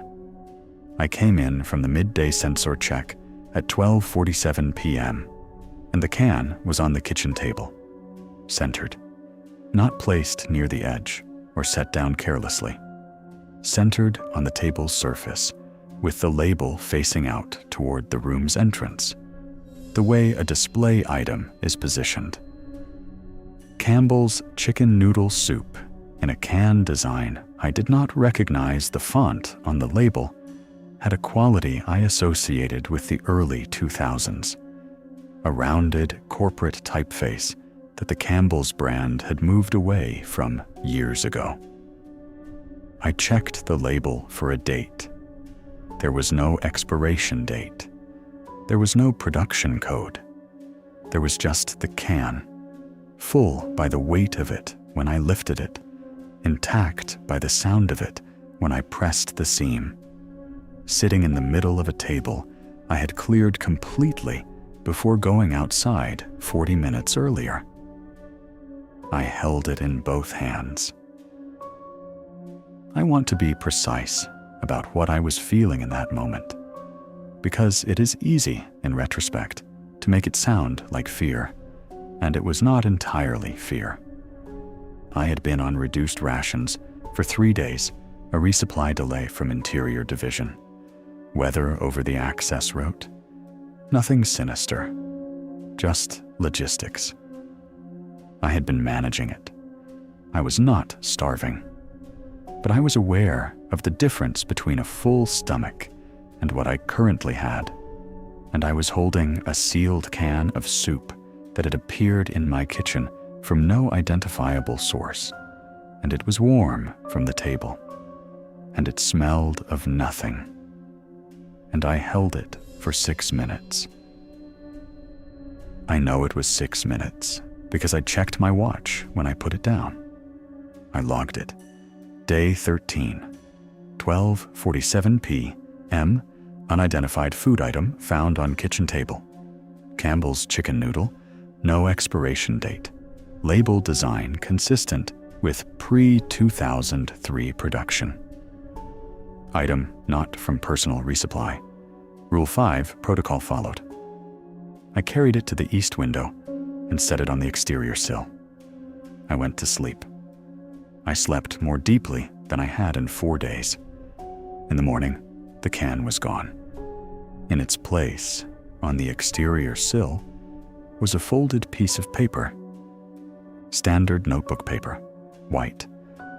I came in from the midday sensor check at 12:47 p.m., and the can was on the kitchen table, centered, not placed near the edge or set down carelessly, centered on the table's surface, with the label facing out toward the room's entrance, the way a display item is positioned. Campbell's chicken noodle soup in a can design I did not recognize the font on the label had a quality I associated with the early 2000s, a rounded corporate typeface that the Campbell's brand had moved away from years ago. I checked the label for a date. There was no expiration date. There was no production code. There was just the can, full by the weight of it when I lifted it, intact by the sound of it when I pressed the seam. Sitting in the middle of a table I had cleared completely before going outside 40 minutes earlier. I held it in both hands. I want to be precise about what I was feeling in that moment, because it is easy, in retrospect, to make it sound like fear, and it was not entirely fear. I had been on reduced rations for 3 days, a resupply delay from Interior Division, weather over the access route, nothing sinister, just logistics. I had been managing it. I was not starving. But I was aware of the difference between a full stomach and what I currently had, and I was holding a sealed can of soup that had appeared in my kitchen from no identifiable source, and it was warm from the table, and it smelled of nothing, and I held it for 6 minutes. I know it was 6 minutes because I checked my watch when I put it down. I logged it. Day 13, 12:47 p.m., unidentified food item found on kitchen table. Campbell's chicken noodle, no expiration date. Label design consistent with pre-2003 production. Item not from personal resupply. Rule 5 protocol followed. I carried it to the east window and set it on the exterior sill. I went to sleep. I slept more deeply than I had in 4 days. In the morning, the can was gone. In its place, on the exterior sill, was a folded piece of paper. Standard notebook paper, white,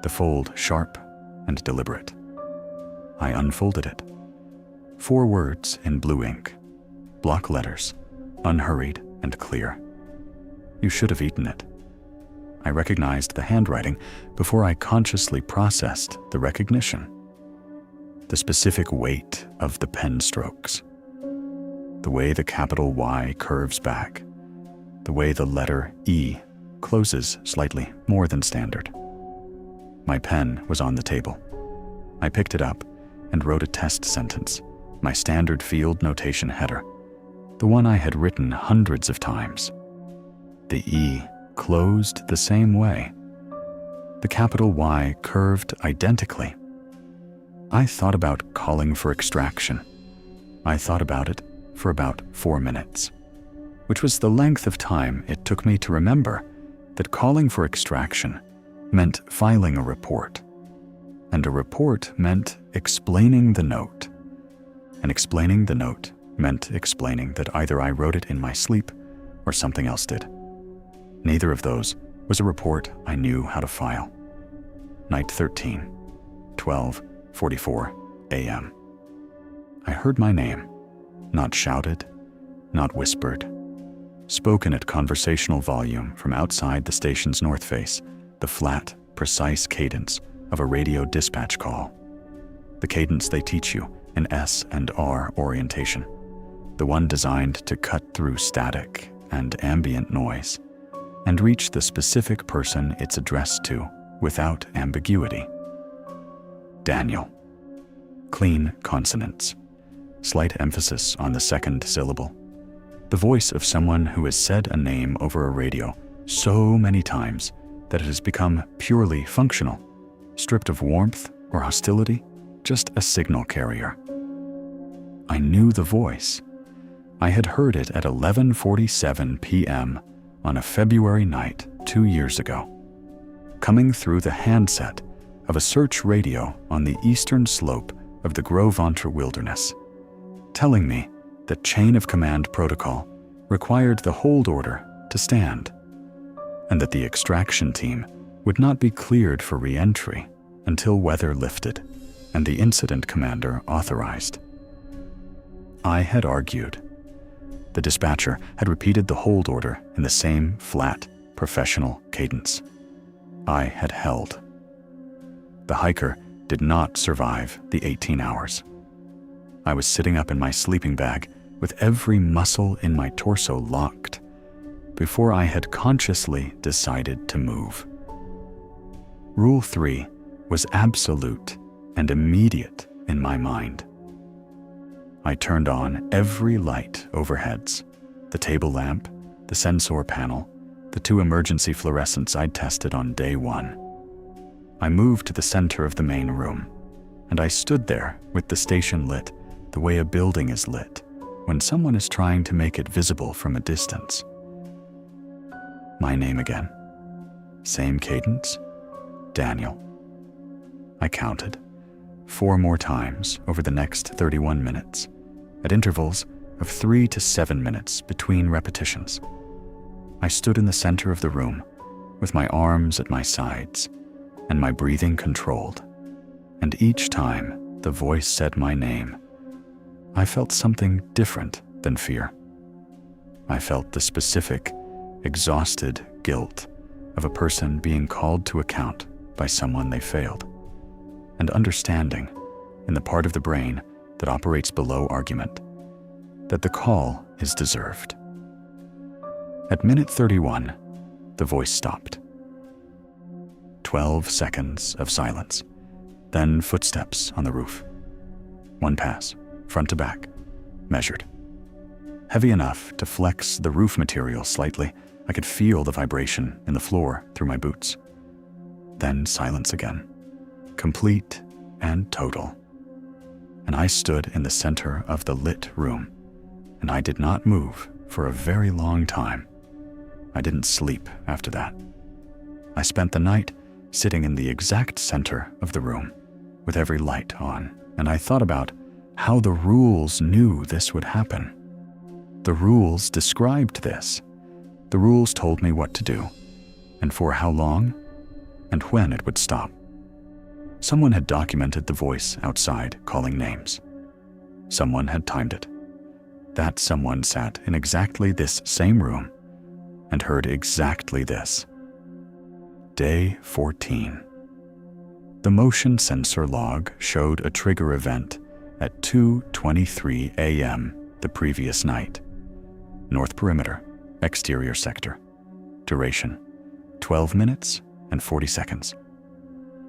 the fold sharp and deliberate. I unfolded it. 4 words in blue ink, block letters, unhurried and clear. You should have eaten it. I recognized the handwriting before I consciously processed the recognition. The specific weight of the pen strokes. The way the capital Y curves back. The way the letter E closes slightly more than standard. My pen was on the table. I picked it up and wrote a test sentence, my standard field notation header, the one I had written hundreds of times. The E closed the same way. The capital Y curved identically. I thought about calling for extraction. I thought about it for about 4 minutes, which was the length of time it took me to remember that calling for extraction meant filing a report, and a report meant explaining the note, and explaining the note meant explaining that either I wrote it in my sleep or something else did. Neither of those was a report I knew how to file. Night 13, 12:44 a.m. I heard my name, not shouted, not whispered, spoken at conversational volume from outside the station's north face, the flat, precise cadence of a radio dispatch call. The cadence they teach you in S and R orientation, the one designed to cut through static and ambient noise and reach the specific person it's addressed to without ambiguity. Daniel. Clean consonants. Slight emphasis on the second syllable. The voice of someone who has said a name over a radio so many times that it has become purely functional, stripped of warmth or hostility, just a signal carrier. I knew the voice. I had heard it at 11:47 p.m. on a February night 2 years ago, coming through the handset of a search radio on the eastern slope of the Gros Ventre Wilderness, telling me that chain of command protocol required the hold order to stand, and that the extraction team would not be cleared for re-entry until weather lifted and the incident commander authorized. I had argued. The dispatcher had repeated the hold order in the same flat, professional cadence. I had held. The hiker did not survive the 18 hours. I was sitting up in my sleeping bag with every muscle in my torso locked before I had consciously decided to move. Rule 3 was absolute and immediate in my mind. I turned on every light overheads, the table lamp, the sensor panel, the 2 emergency fluorescents I'd tested on day 1. I moved to the center of the main room, and I stood there with the station lit the way a building is lit when someone is trying to make it visible from a distance. My name again. Same cadence. Daniel. I counted 4 more times over the next 31 minutes, at intervals of 3 to 7 minutes between repetitions. I stood in the center of the room with my arms at my sides and my breathing controlled. And each time the voice said my name, I felt something different than fear. I felt the specific, exhausted guilt of a person being called to account by someone they failed, and understanding, in the part of the brain that operates below argument, that the call is deserved. At minute 31, the voice stopped. 12 seconds of silence, then footsteps on the roof. One pass, front to back, measured. Heavy enough to flex the roof material slightly. I could feel the vibration in the floor through my boots. Then silence again, complete and total. And I stood in the center of the lit room, and I did not move for a very long time. I didn't sleep after that. I spent the night sitting in the exact center of the room, with every light on, and I thought about how the rules knew this would happen. The rules described this. The rules told me what to do, and for how long, and when it would stop. Someone had documented the voice outside calling names. Someone had timed it. That someone sat in exactly this same room and heard exactly this. Day 14. The motion sensor log showed a trigger event at 2:23 a.m. the previous night. North perimeter, exterior sector. Duration, 12 minutes and 40 seconds.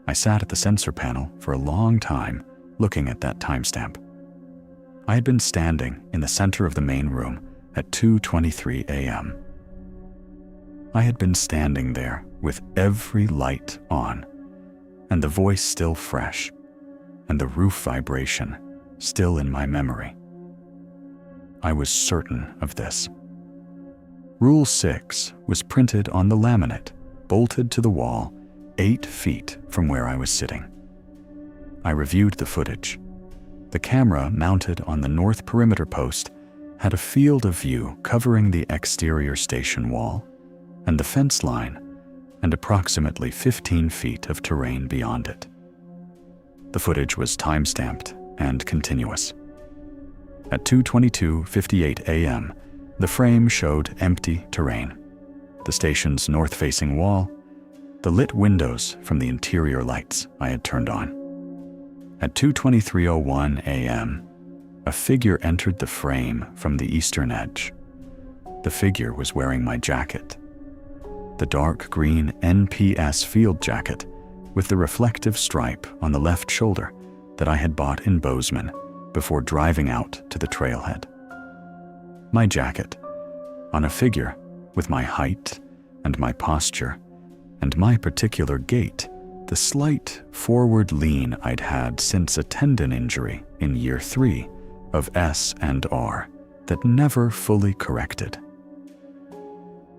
I sat at the sensor panel for a long time looking at that timestamp. I had been standing in the center of the main room at 2:23 a.m. I had been standing there with every light on, and the voice still fresh, and the roof vibration still in my memory. I was certain of this. Rule 6 was printed on the laminate, bolted to the wall 8 feet from where I was sitting. I reviewed the footage. The camera mounted on the north perimeter post had a field of view covering the exterior station wall and the fence line and approximately 15 feet of terrain beyond it. The footage was time-stamped and continuous. At 2:22:58 a.m., the frame showed empty terrain, the station's north-facing wall, the lit windows from the interior lights I had turned on. At 2:23:01 a.m., a figure entered the frame from the eastern edge. The figure was wearing my jacket, the dark green NPS field jacket with the reflective stripe on the left shoulder that I had bought in Bozeman before driving out to the trailhead. My jacket, on a figure with my height and my posture and my particular gait, the slight forward lean I'd had since a tendon injury in year 3 of S&R that never fully corrected.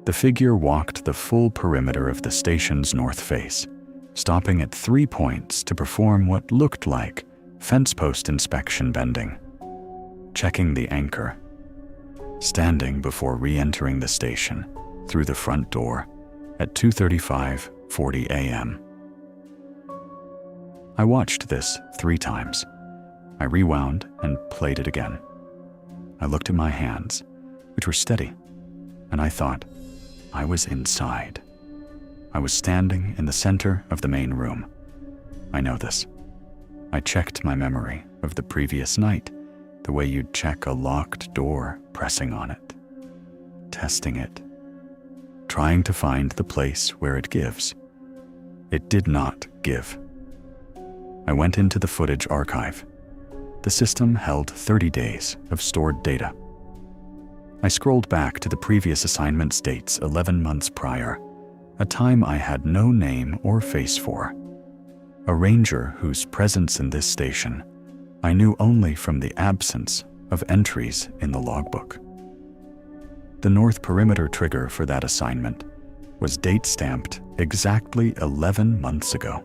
The figure walked the full perimeter of the station's north face, stopping at 3 points to perform what looked like fence post inspection bending, checking the anchor, standing before re-entering the station through the front door at 2:35:40 a.m. I watched this 3 times. I rewound and played it again. I looked at my hands, which were steady, and I thought I was inside. I was standing in the center of the main room. I know this. I checked my memory of the previous night, the way you'd check a locked door, pressing on it, testing it, trying to find the place where it gives. It did not give. I went into the footage archive. The system held 30 days of stored data. I scrolled back to the previous assignment's dates 11 months prior, a time I had no name or face for. A ranger whose presence in this station I knew only from the absence of entries in the logbook. The north perimeter trigger for that assignment was date-stamped exactly 11 months ago.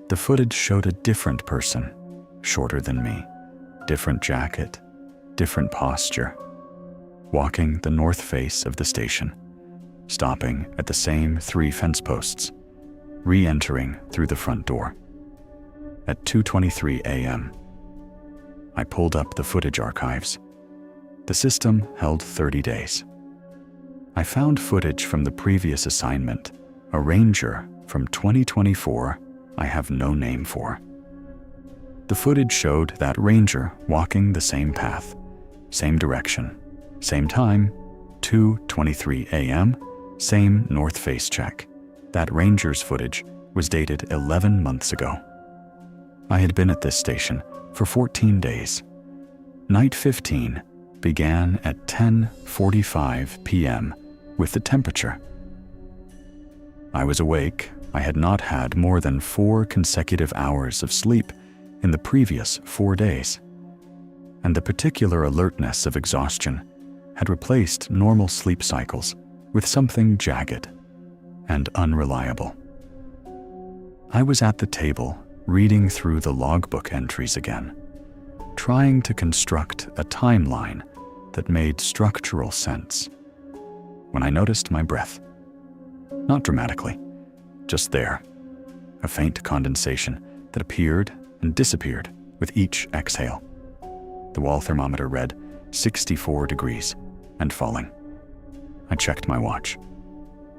The footage showed a different person, shorter than me, different jacket, different posture, walking the north face of the station, stopping at the same 3 fence posts, re-entering through the front door. At 2:23 a.m., I pulled up the footage archives. The system held 30 days. I found footage from the previous assignment, a ranger from 2024 I have no name for. The footage showed that ranger walking the same path, same direction, same time, 2:23 a.m., same north face check. That ranger's footage was dated 11 months ago. I had been at this station for 14 days. Night 15 began at 10:45 p.m. with the temperature. I was awake. I had not had more than 4 consecutive hours of sleep in the previous 4 days, and the particular alertness of exhaustion had replaced normal sleep cycles with something jagged and unreliable. I was at the table reading through the logbook entries again, trying to construct a timeline that made structural sense, when I noticed my breath. Not dramatically, just there, a faint condensation that appeared and disappeared with each exhale. The wall thermometer read 64 degrees and falling. I checked my watch.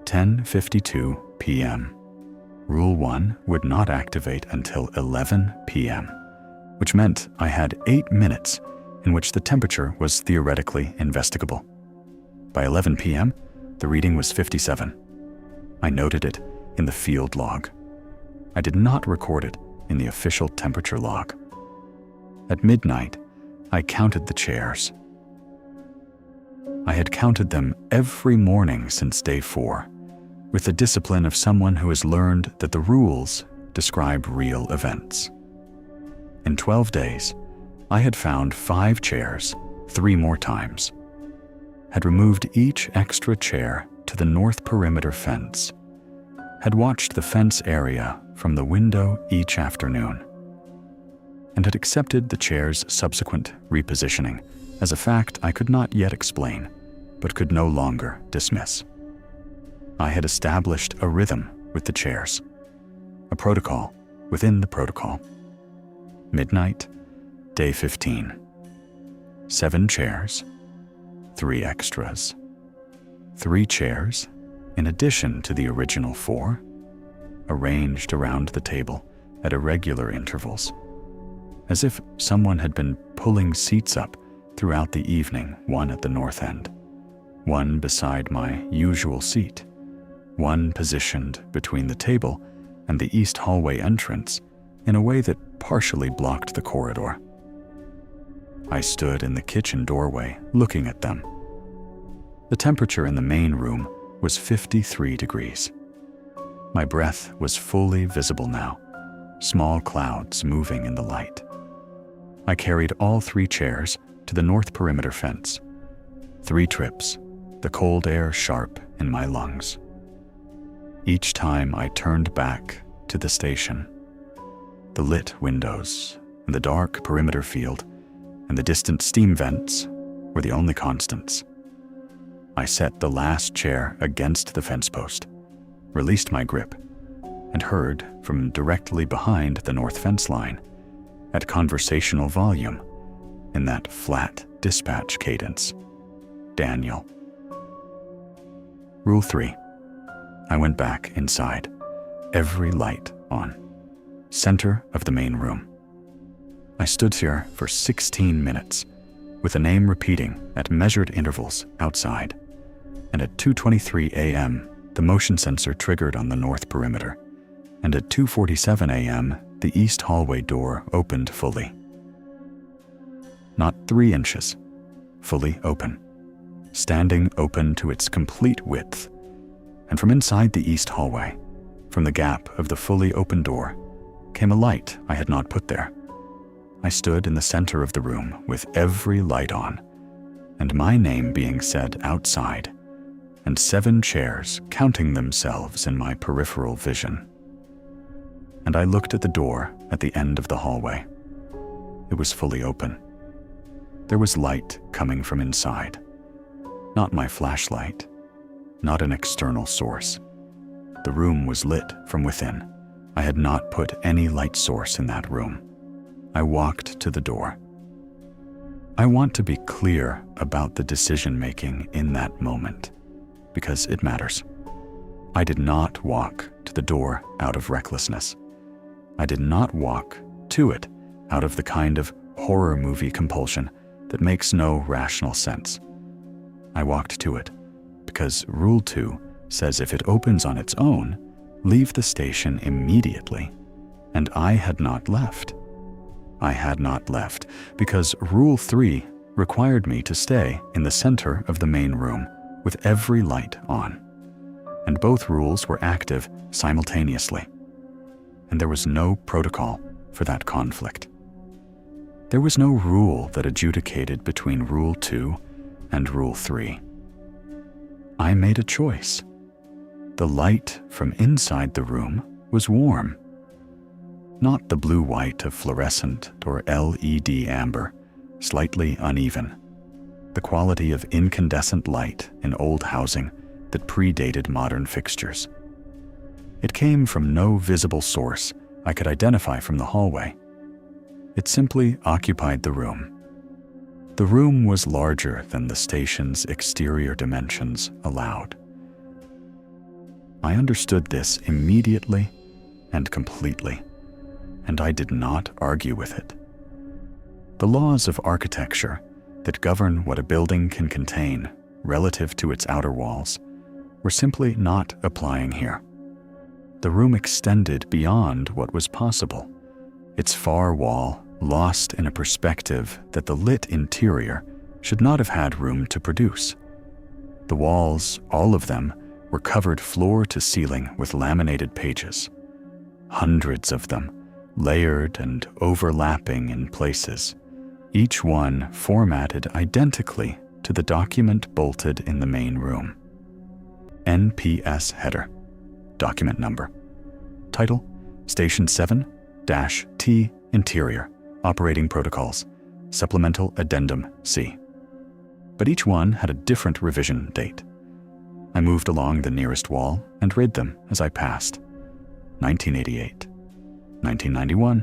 10:52 p.m. Rule 1 would not activate until 11 p.m., which meant I had 8 minutes in which the temperature was theoretically investigable. By 11 p.m., the reading was 57. I noted it in the field log. I did not record it in the official temperature log. At midnight, I counted the chairs. I had counted them every morning since day 4, with the discipline of someone who has learned that the rules describe real events. In 12 days, I had found 5 chairs 3 more times, had removed each extra chair to the north perimeter fence, had watched the fence area from the window each afternoon, and had accepted the chair's subsequent repositioning as a fact I could not yet explain, but could no longer dismiss. I had established a rhythm with the chairs, a protocol within the protocol. Midnight, day 15. 7 chairs, 3 extras. 3 chairs, in addition to the original 4, arranged around the table at irregular intervals, as if someone had been pulling seats up throughout the evening, one at the north end, one beside my usual seat, one positioned between the table and the east hallway entrance in a way that partially blocked the corridor. I stood in the kitchen doorway looking at them. The temperature in the main room was 53 degrees. My breath was fully visible now, small clouds moving in the light. I carried all 3 chairs to the north perimeter fence. 3 trips, the cold air sharp in my lungs. Each time I turned back to the station, the lit windows and the dark perimeter field and the distant steam vents were the only constants. I set the last chair against the fence post, released my grip, and heard from directly behind the north fence line, at conversational volume, in that flat dispatch cadence, "Daniel." Rule 3. I went back inside, every light on, center of the main room. I stood here for 16 minutes, with the name repeating at measured intervals outside, and at 2:23 a.m., the motion sensor triggered on the north perimeter, and at 2:47 a.m., the east hallway door opened fully. Not 3 inches, fully open, standing open to its complete width, and from inside the east hallway, from the gap of the fully open door, came a light I had not put there. I stood in the center of the room with every light on, and my name being said outside, and 7 chairs counting themselves in my peripheral vision. And I looked at the door at the end of the hallway. It was fully open. There was light coming from inside. Not my flashlight, not an external source. The room was lit from within. I had not put any light source in that room. I walked to the door. I want to be clear about the decision-making in that moment, because it matters. I did not walk to the door out of recklessness. I did not walk to it out of the kind of horror movie compulsion that makes no rational sense. I walked to it because Rule 2 says if it opens on its own, leave the station immediately, and I had not left. I had not left because Rule 3 required me to stay in the center of the main room with every light on, and both rules were active simultaneously, and there was no protocol for that conflict. There was no rule that adjudicated between Rule 2 and Rule 3. I made a choice. The light from inside the room was warm. Not the blue-white of fluorescent or LED amber, slightly uneven. The quality of incandescent light in old housing that predated modern fixtures. It came from no visible source I could identify from the hallway. It simply occupied the room. The room was larger than the station's exterior dimensions allowed. I understood this immediately and completely, and I did not argue with it. The laws of architecture that govern what a building can contain relative to its outer walls were simply not applying here. The room extended beyond what was possible, its far wall lost in a perspective that the lit interior should not have had room to produce. The walls, all of them, were covered floor to ceiling with laminated pages. Hundreds of them, layered and overlapping in places, each one formatted identically to the document bolted in the main room. NPS header, document number. Title, Station 7-T Interior, Operating Protocols, Supplemental Addendum C. But each one had a different revision date. I moved along the nearest wall and read them as I passed. 1988, 1991,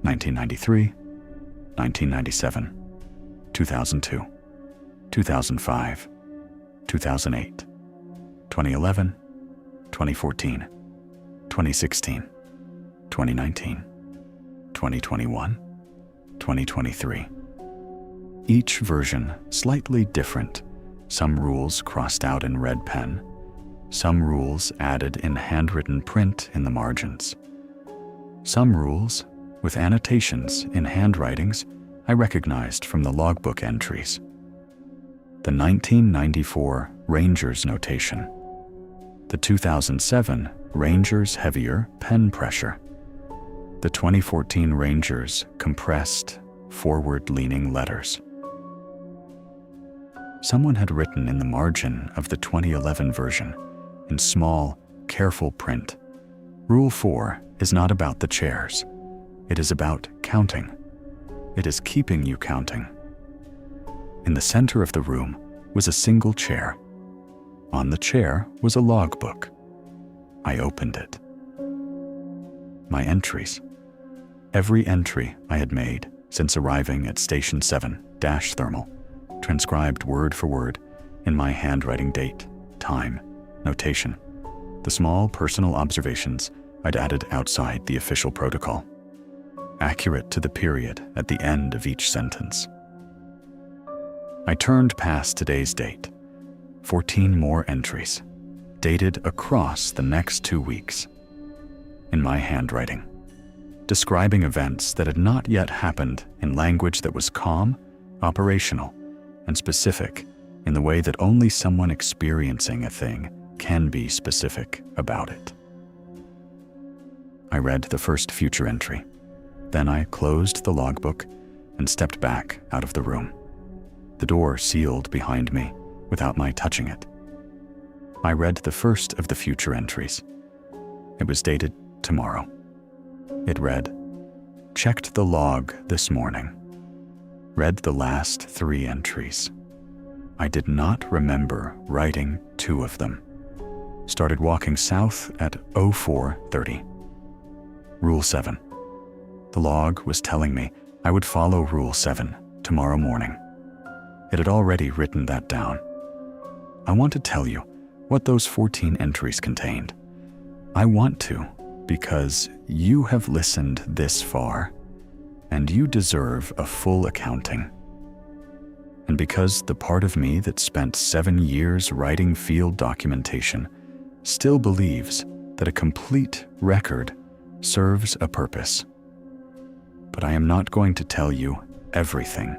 1993, 1997, 2002, 2005, 2008, 2011, 2014, 2016, 2019, 2021, 2023. Each version slightly different. Some rules crossed out in red pen, some rules added in handwritten print in the margins. Some rules with annotations in handwritings I recognized from the logbook entries. The 1994 Ranger's notation, the 2007 Ranger's heavier pen pressure, the 2014 Ranger's compressed, forward-leaning letters. Someone had written in the margin of the 2011 version, in small, careful print, Rule 4 is not about the chairs. It is about counting. It is keeping you counting. In the center of the room was a single chair. On the chair was a logbook. I opened it. My entries. Every entry I had made since arriving at Station 7-Thermal, transcribed word for word in my handwriting date, time, notation, the small personal observations I'd added outside the official protocol, accurate to the period at the end of each sentence. I turned past today's date, 14 more entries, dated across the next 2 weeks, in my handwriting, describing events that had not yet happened in language that was calm, operational, and specific in the way that only someone experiencing a thing can be specific about it. I read the first future entry. Then I closed the logbook and stepped back out of the room. The door sealed behind me without my touching it. I read the first of the future entries. It was dated tomorrow. It read, checked the log this morning. Read the last 3 entries. I did not remember writing 2 of them. Started walking south at 04:30. Rule 7. The log was telling me I would follow Rule 7 tomorrow morning. It had already written that down. I want to tell you what those 14 entries contained. I want to because you have listened this far, and you deserve a full accounting. And because the part of me that spent 7 years writing field documentation still believes that a complete record serves a purpose. But I am not going to tell you everything.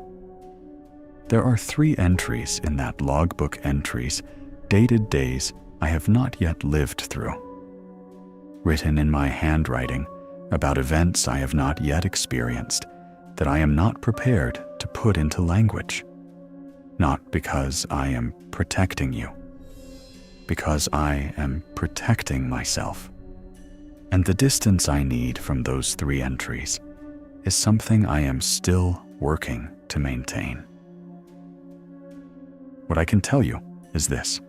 There are 3 entries in that logbook entries, dated days I have not yet lived through, written in my handwriting about events I have not yet experienced that I am not prepared to put into language. Not because I am protecting you, because I am protecting myself. And the distance I need from those 3 entries is something I am still working to maintain. What I can tell you is this.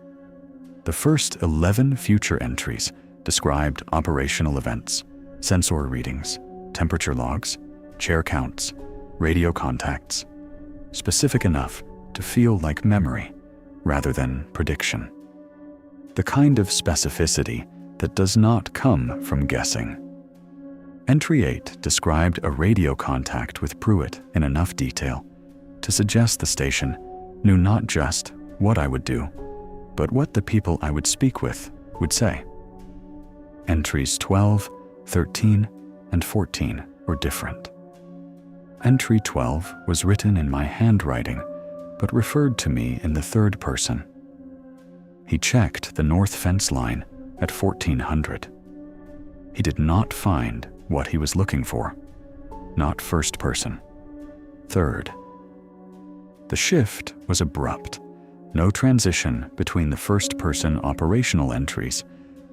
The first 11 future entries described operational events, sensor readings, temperature logs, chair counts, radio contacts, specific enough to feel like memory rather than prediction. The kind of specificity that does not come from guessing. Entry 8 described a radio contact with Pruett in enough detail to suggest the station knew not just what I would do, but what the people I would speak with would say. Entries 12, 13, and 14 were different. Entry 12 was written in my handwriting, but referred to me in the 3rd person. He checked the north fence line at 1400. He did not find what he was looking for. Not 1st person. 3rd. The shift was abrupt. No transition between the 1st person operational entries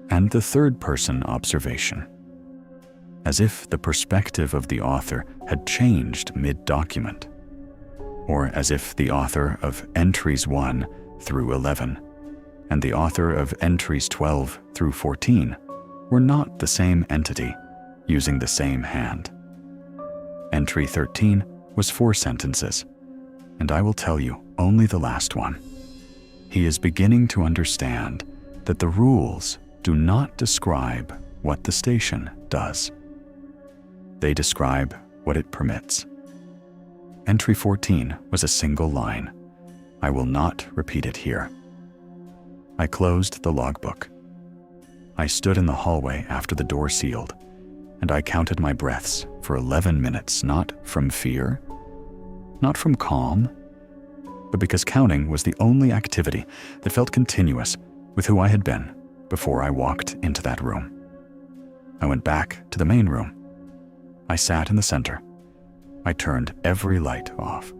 and the 3rd person observation. As if the perspective of the author had changed mid-document. Or as if the author of entries 1 through 11 and the author of entries 12 through 14 were not the same entity using the same hand. Entry 13 was 4 sentences, and I will tell you only the last one. He is beginning to understand that the rules do not describe what the station does. They describe what it permits. Entry 14 was a single line. I will not repeat it here. I closed the logbook. I stood in the hallway after the door sealed, and I counted my breaths for 11 minutes, not from fear, not from calm, but because counting was the only activity that felt continuous with who I had been before I walked into that room. I went back to the main room. I sat in the center. I turned every light off.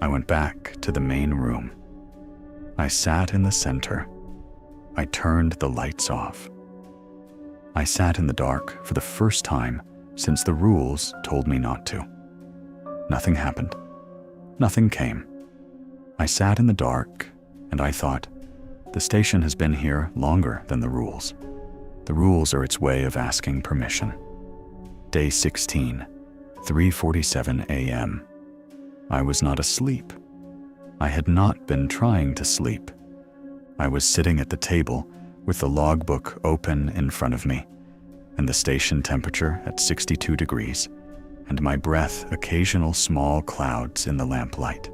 I went back to the main room. I sat in the center. I turned the lights off. I sat in the dark for the first time since the rules told me not to. Nothing happened. Nothing came. I sat in the dark, and I thought, the station has been here longer than the rules. The rules are its way of asking permission. Day 16, 3:47 a.m. I was not asleep. I had not been trying to sleep. I was sitting at the table with the logbook open in front of me, and the station temperature at 62 degrees, and my breath occasional small clouds in the lamplight.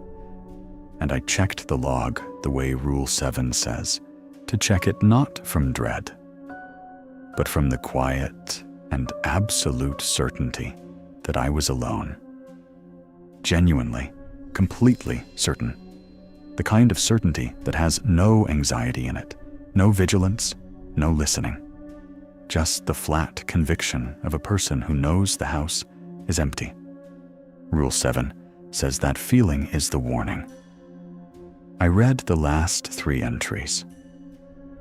And I checked the log the way Rule 7 says, to check it not from dread, but from the quiet and absolute certainty that I was alone. Genuinely, completely certain. The kind of certainty that has no anxiety in it, no vigilance, no listening. Just the flat conviction of a person who knows the house is empty. Rule 7 says that feeling is the warning. I read the last 3 entries.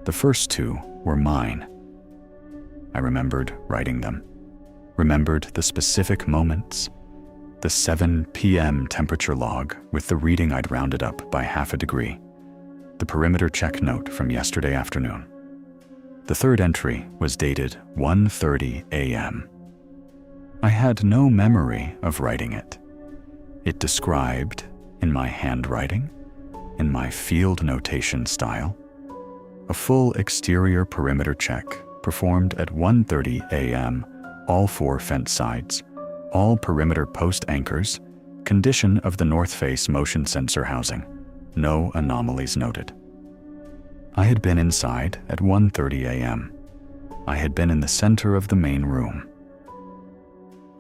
The first 2 were mine. I remembered writing them, remembered the specific moments, the 7 p.m. temperature log with the reading I'd rounded up by half a degree, the perimeter check note from yesterday afternoon. The third entry was dated 1:30 a.m. I had no memory of writing it. It described, in my handwriting, in my field notation style, a full exterior perimeter check performed at 1:30 a.m., all 4 fence sides, all perimeter post anchors, condition of the north face motion sensor housing, no anomalies noted. I had been inside at 1:30 a.m. I had been in the center of the main room.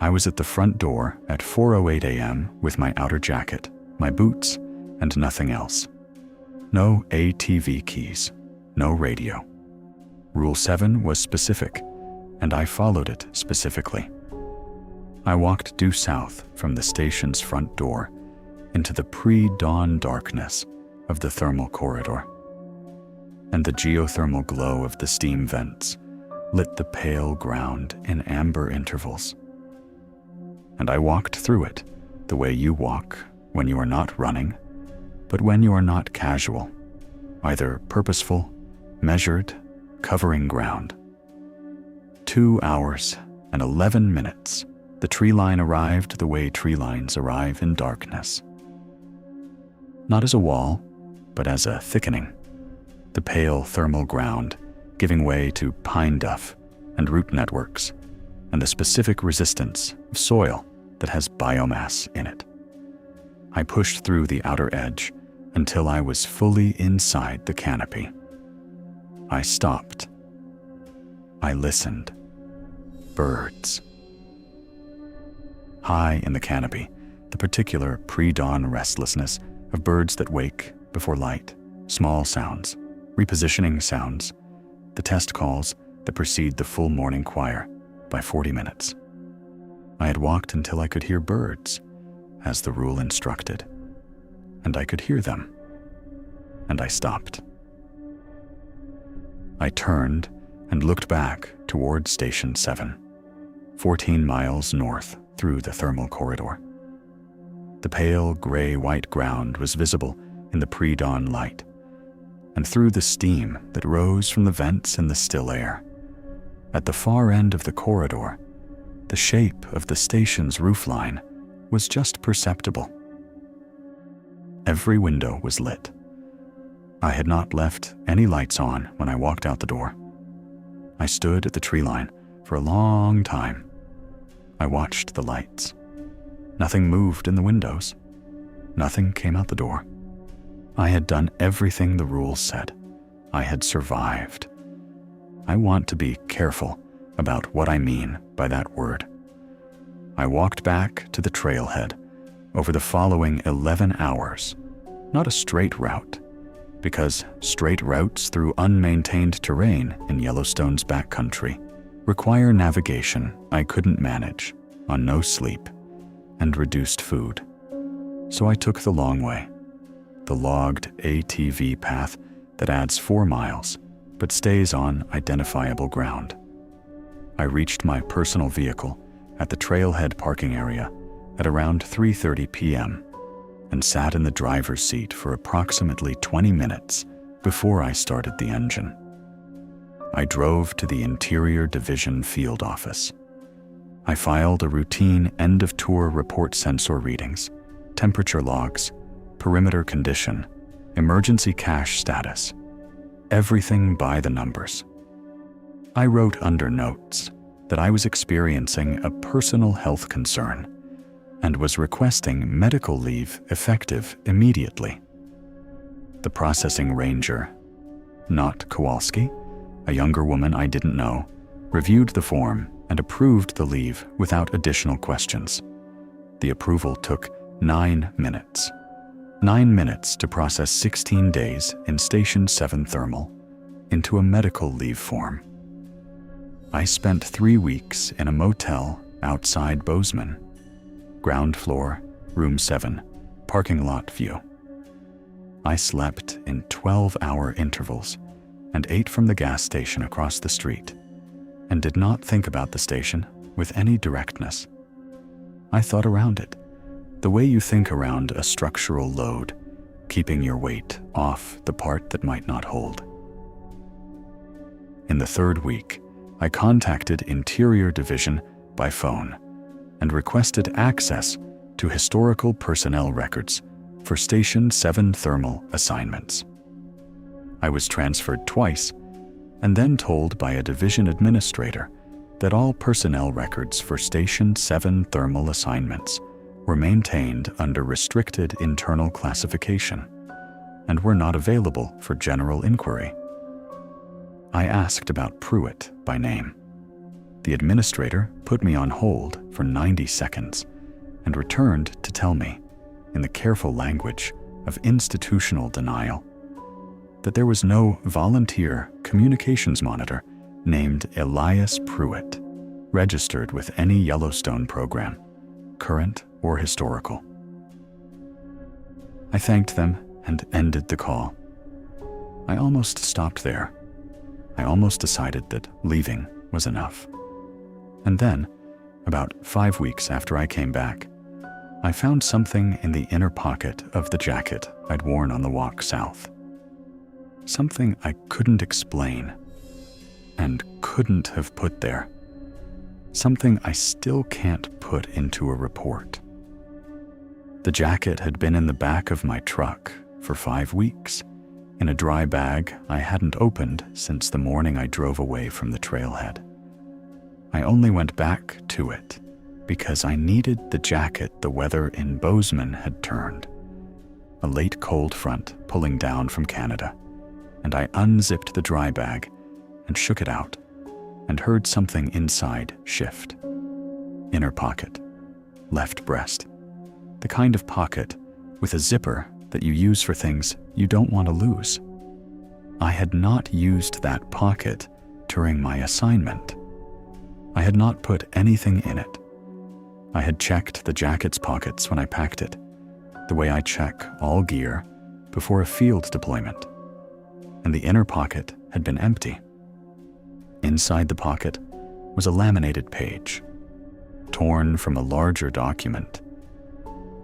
I was at the front door at 4:08 a.m. with my outer jacket, my boots, and nothing else. No ATV keys, no radio. Rule 7 was specific, and I followed it specifically. I walked due south from the station's front door into the pre-dawn darkness of the thermal corridor, and the geothermal glow of the steam vents lit the pale ground in amber intervals. And I walked through it the way you walk when you are not running, but when you are not casual, either purposeful, measured, covering ground. 2 hours and 11 minutes, the tree line arrived the way tree lines arrive in darkness. Not as a wall, but as a thickening. The pale thermal ground giving way to pine duff and root networks, and the specific resistance of soil that has biomass in it. I pushed through the outer edge until I was fully inside the canopy. I stopped. I listened. Birds. High in the canopy, the particular pre-dawn restlessness of birds that wake before light, small sounds, repositioning sounds, the test calls that precede the full morning choir by 40 minutes. I had walked until I could hear birds, as the rule instructed, and I could hear them, and I stopped. I turned and looked back toward Station 7, 14 miles north through the thermal corridor. The pale gray-white ground was visible in the pre-dawn light, and through the steam that rose from the vents in the still air. At the far end of the corridor, the shape of the station's roofline was just perceptible. Every window was lit. I had not left any lights on when I walked out the door. I stood at the tree line for a long time. I watched the lights. Nothing moved in the windows. Nothing came out the door. I had done everything the rules said. I had survived. I want to be careful about what I mean by that word. I walked back to the trailhead over the following 11 hours, not a straight route, because straight routes through unmaintained terrain in Yellowstone's backcountry require navigation I couldn't manage on no sleep and reduced food. So I took the long way, the logged ATV path that adds 4 miles but stays on identifiable ground. I reached my personal vehicle at the trailhead parking area at around 3:30 p.m. and sat in the driver's seat for approximately 20 minutes before I started the engine. I drove to the Interior Division field office. I filed a routine end-of-tour report sensor readings, temperature logs, perimeter condition, emergency cache status, everything by the numbers. I wrote under notes that I was experiencing a personal health concern and was requesting medical leave effective immediately. The processing ranger, not Kowalski, a younger woman I didn't know, reviewed the form and approved the leave without additional questions. The approval took 9 minutes. 9 minutes to process 16 days in Station 7 thermal into a medical leave form. I spent 3 weeks in a motel outside Bozeman. Ground floor, room 7, parking lot view. I slept in 12-hour intervals and ate from the gas station across the street, and did not think about the station with any directness. I thought around it The way you think around a structural load, keeping your weight off the part that might not hold. In the third week, I contacted Interior Division by phone and requested access to historical personnel records for Station 7 thermal assignments. I was transferred twice and then told by a division administrator that all personnel records for Station 7 thermal assignments were maintained under restricted internal classification and were not available for general inquiry. I asked about Pruett by name. The administrator put me on hold for 90 seconds and returned to tell me, in the careful language of institutional denial, that there was no volunteer communications monitor named Elias Pruett registered with any Yellowstone program, current or historical. I thanked them and ended the call. I almost stopped there. I almost decided that leaving was enough. And then, about 5 weeks after I came back, I found something in the inner pocket of the jacket I'd worn on the walk south. Something I couldn't explain and couldn't have put there. Something I still can't put into a report. The jacket had been in the back of my truck for 5 weeks, in a dry bag I hadn't opened since the morning I drove away from the trailhead. I only went back to it because I needed the jacket the weather in Bozeman had turned. A late cold front pulling down from Canada, and I unzipped the dry bag and shook it out and heard something inside shift. Inner pocket, left breast, the kind of pocket with a zipper that you use for things you don't want to lose. I had not used that pocket during my assignment. I had not put anything in it. I had checked the jacket's pockets when I packed it, the way I check all gear before a field deployment, and the inner pocket had been empty. Inside the pocket was a laminated page, torn from a larger document.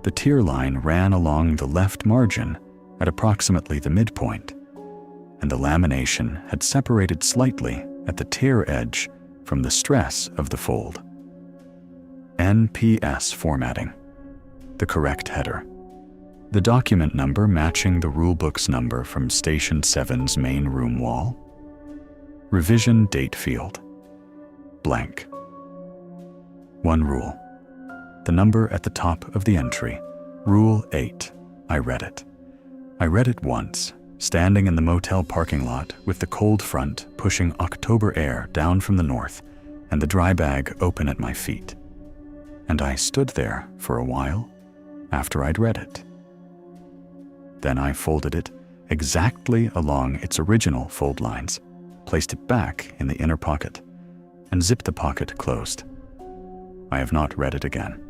The tier line ran along the left margin at approximately the midpoint, and the lamination had separated slightly at the tear edge from the stress of the fold. NPS formatting, the correct header. The document number matching the rulebook's number from Station 7's main room wall. Revision date field, blank. One rule. The number at the top of the entry, Rule 8. I read it. I read it once, standing in the motel parking lot with the cold front pushing October air down from the north and the dry bag open at my feet. And I stood there for a while after I'd read it. Then I folded it exactly along its original fold lines, placed it back in the inner pocket, and zipped the pocket closed. I have not read it again.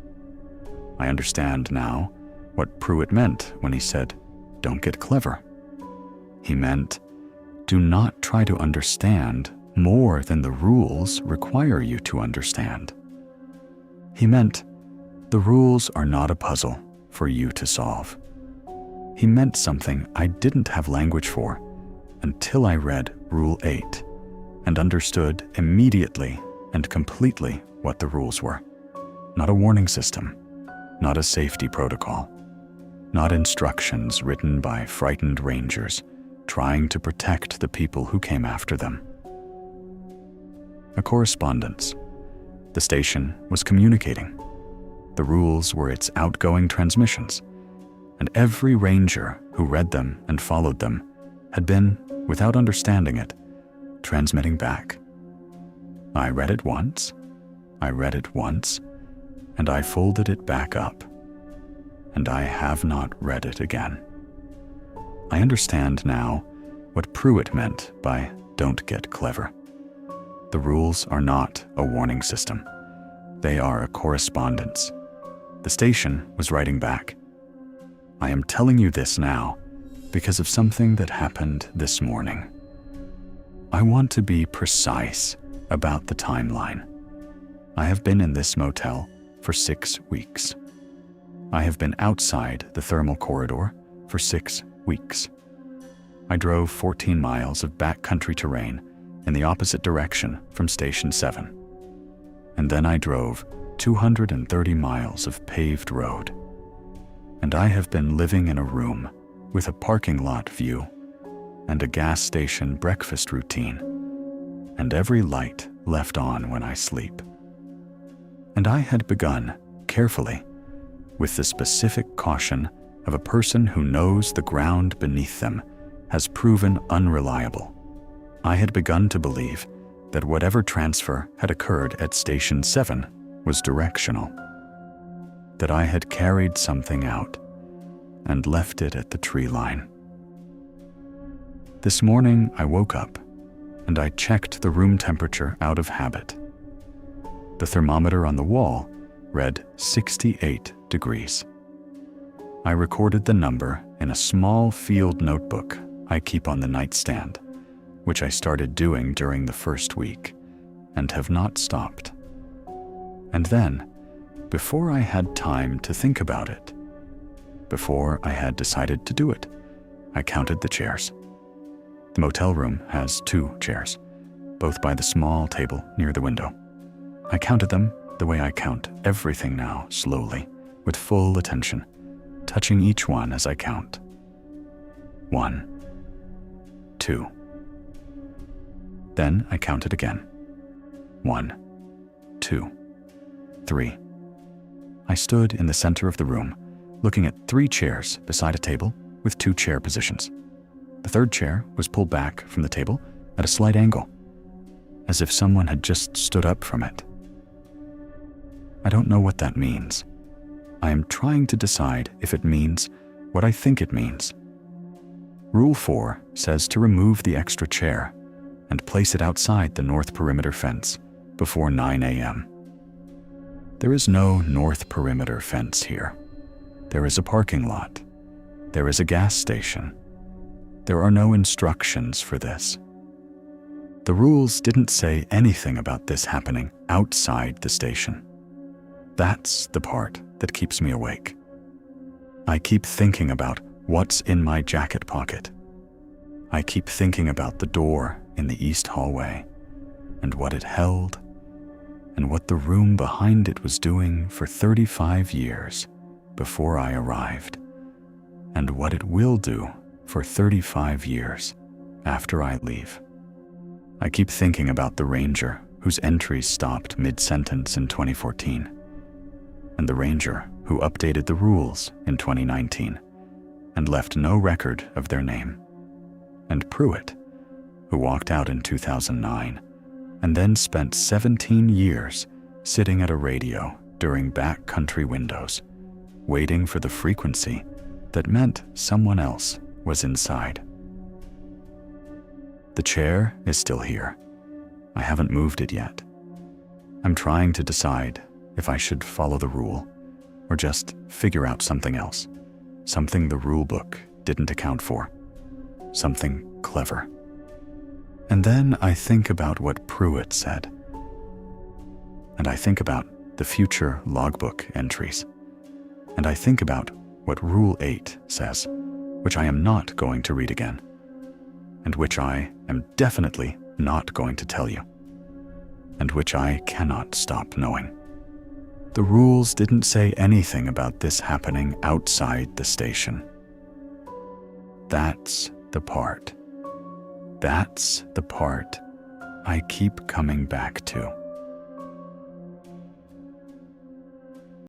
I understand now what Pruett meant when he said, "Don't get clever." He meant, do not try to understand more than the rules require you to understand. He meant, the rules are not a puzzle for you to solve. He meant something I didn't have language for until I read Rule 8 and understood immediately and completely what the rules were. Not a warning system, not a safety protocol, not instructions written by frightened rangers trying to protect the people who came after them. A correspondence. The station was communicating. The rules were its outgoing transmissions, and every ranger who read them and followed them had been, without understanding it, transmitting back. I read it once, and I folded it back up, and I have not read it again. I understand now what Pruett meant by "don't get clever." The rules are not a warning system. They are a correspondence. The station was writing back. I am telling you this now because of something that happened this morning. I want to be precise about the timeline. I have been in this motel for 6 weeks. I have been outside the thermal corridor for 6 weeks. I drove 14 miles of backcountry terrain in the opposite direction from Station 7. And then I drove 230 miles of paved road. And I have been living in a room with a parking lot view and a gas station breakfast routine, and every light left on when I sleep. And I had begun, carefully, with the specific caution of a person who knows the ground beneath them has proven unreliable. I had begun to believe that whatever transfer had occurred at Station 7 was directional, that I had carried something out and left it at the tree line. This morning I woke up and I checked the room temperature out of habit. The thermometer on the wall read 68 degrees. I recorded the number in a small field notebook I keep on the nightstand, which I started doing during the first week and have not stopped. And then, before I had time to think about it, before I had decided to do it, I counted the chairs. The motel room has 2 chairs, both by the small table near the window. I counted them the way I count everything now, slowly, with full attention, touching each one as I count. 1, 2. Then I counted again. 1, 2, 3. I stood in the center of the room, looking at 3 chairs beside a table with 2 chair positions. The third chair was pulled back from the table at a slight angle, as if someone had just stood up from it. I don't know what that means. I am trying to decide if it means what I think it means. Rule 4 says to remove the extra chair and place it outside the north perimeter fence before 9 a.m. There is no north perimeter fence here. There is a parking lot. There is a gas station. There are no instructions for this. The rules didn't say anything about this happening outside the station. That's the part that keeps me awake. I keep thinking about what's in my jacket pocket. I keep thinking about the door in the east hallway and what it held and what the room behind it was doing for 35 years before I arrived, and what it will do for 35 years after I leave. I keep thinking about the ranger whose entries stopped mid-sentence in 2014, and the ranger who updated the rules in 2019 and left no record of their name, and Pruett, who walked out in 2009 and then spent 17 years sitting at a radio during backcountry windows, waiting for the frequency that meant someone else was inside. The chair is still here. I haven't moved it yet. I'm trying to decide if I should follow the rule or just figure out something else, something the rule book didn't account for, something clever. And then I think about what Pruett said. And I think about the future logbook entries. And I think about what Rule 8 says, which I am not going to read again, and which I am definitely not going to tell you, and which I cannot stop knowing. The rules didn't say anything about this happening outside the station. That's the part. That's the part I keep coming back to.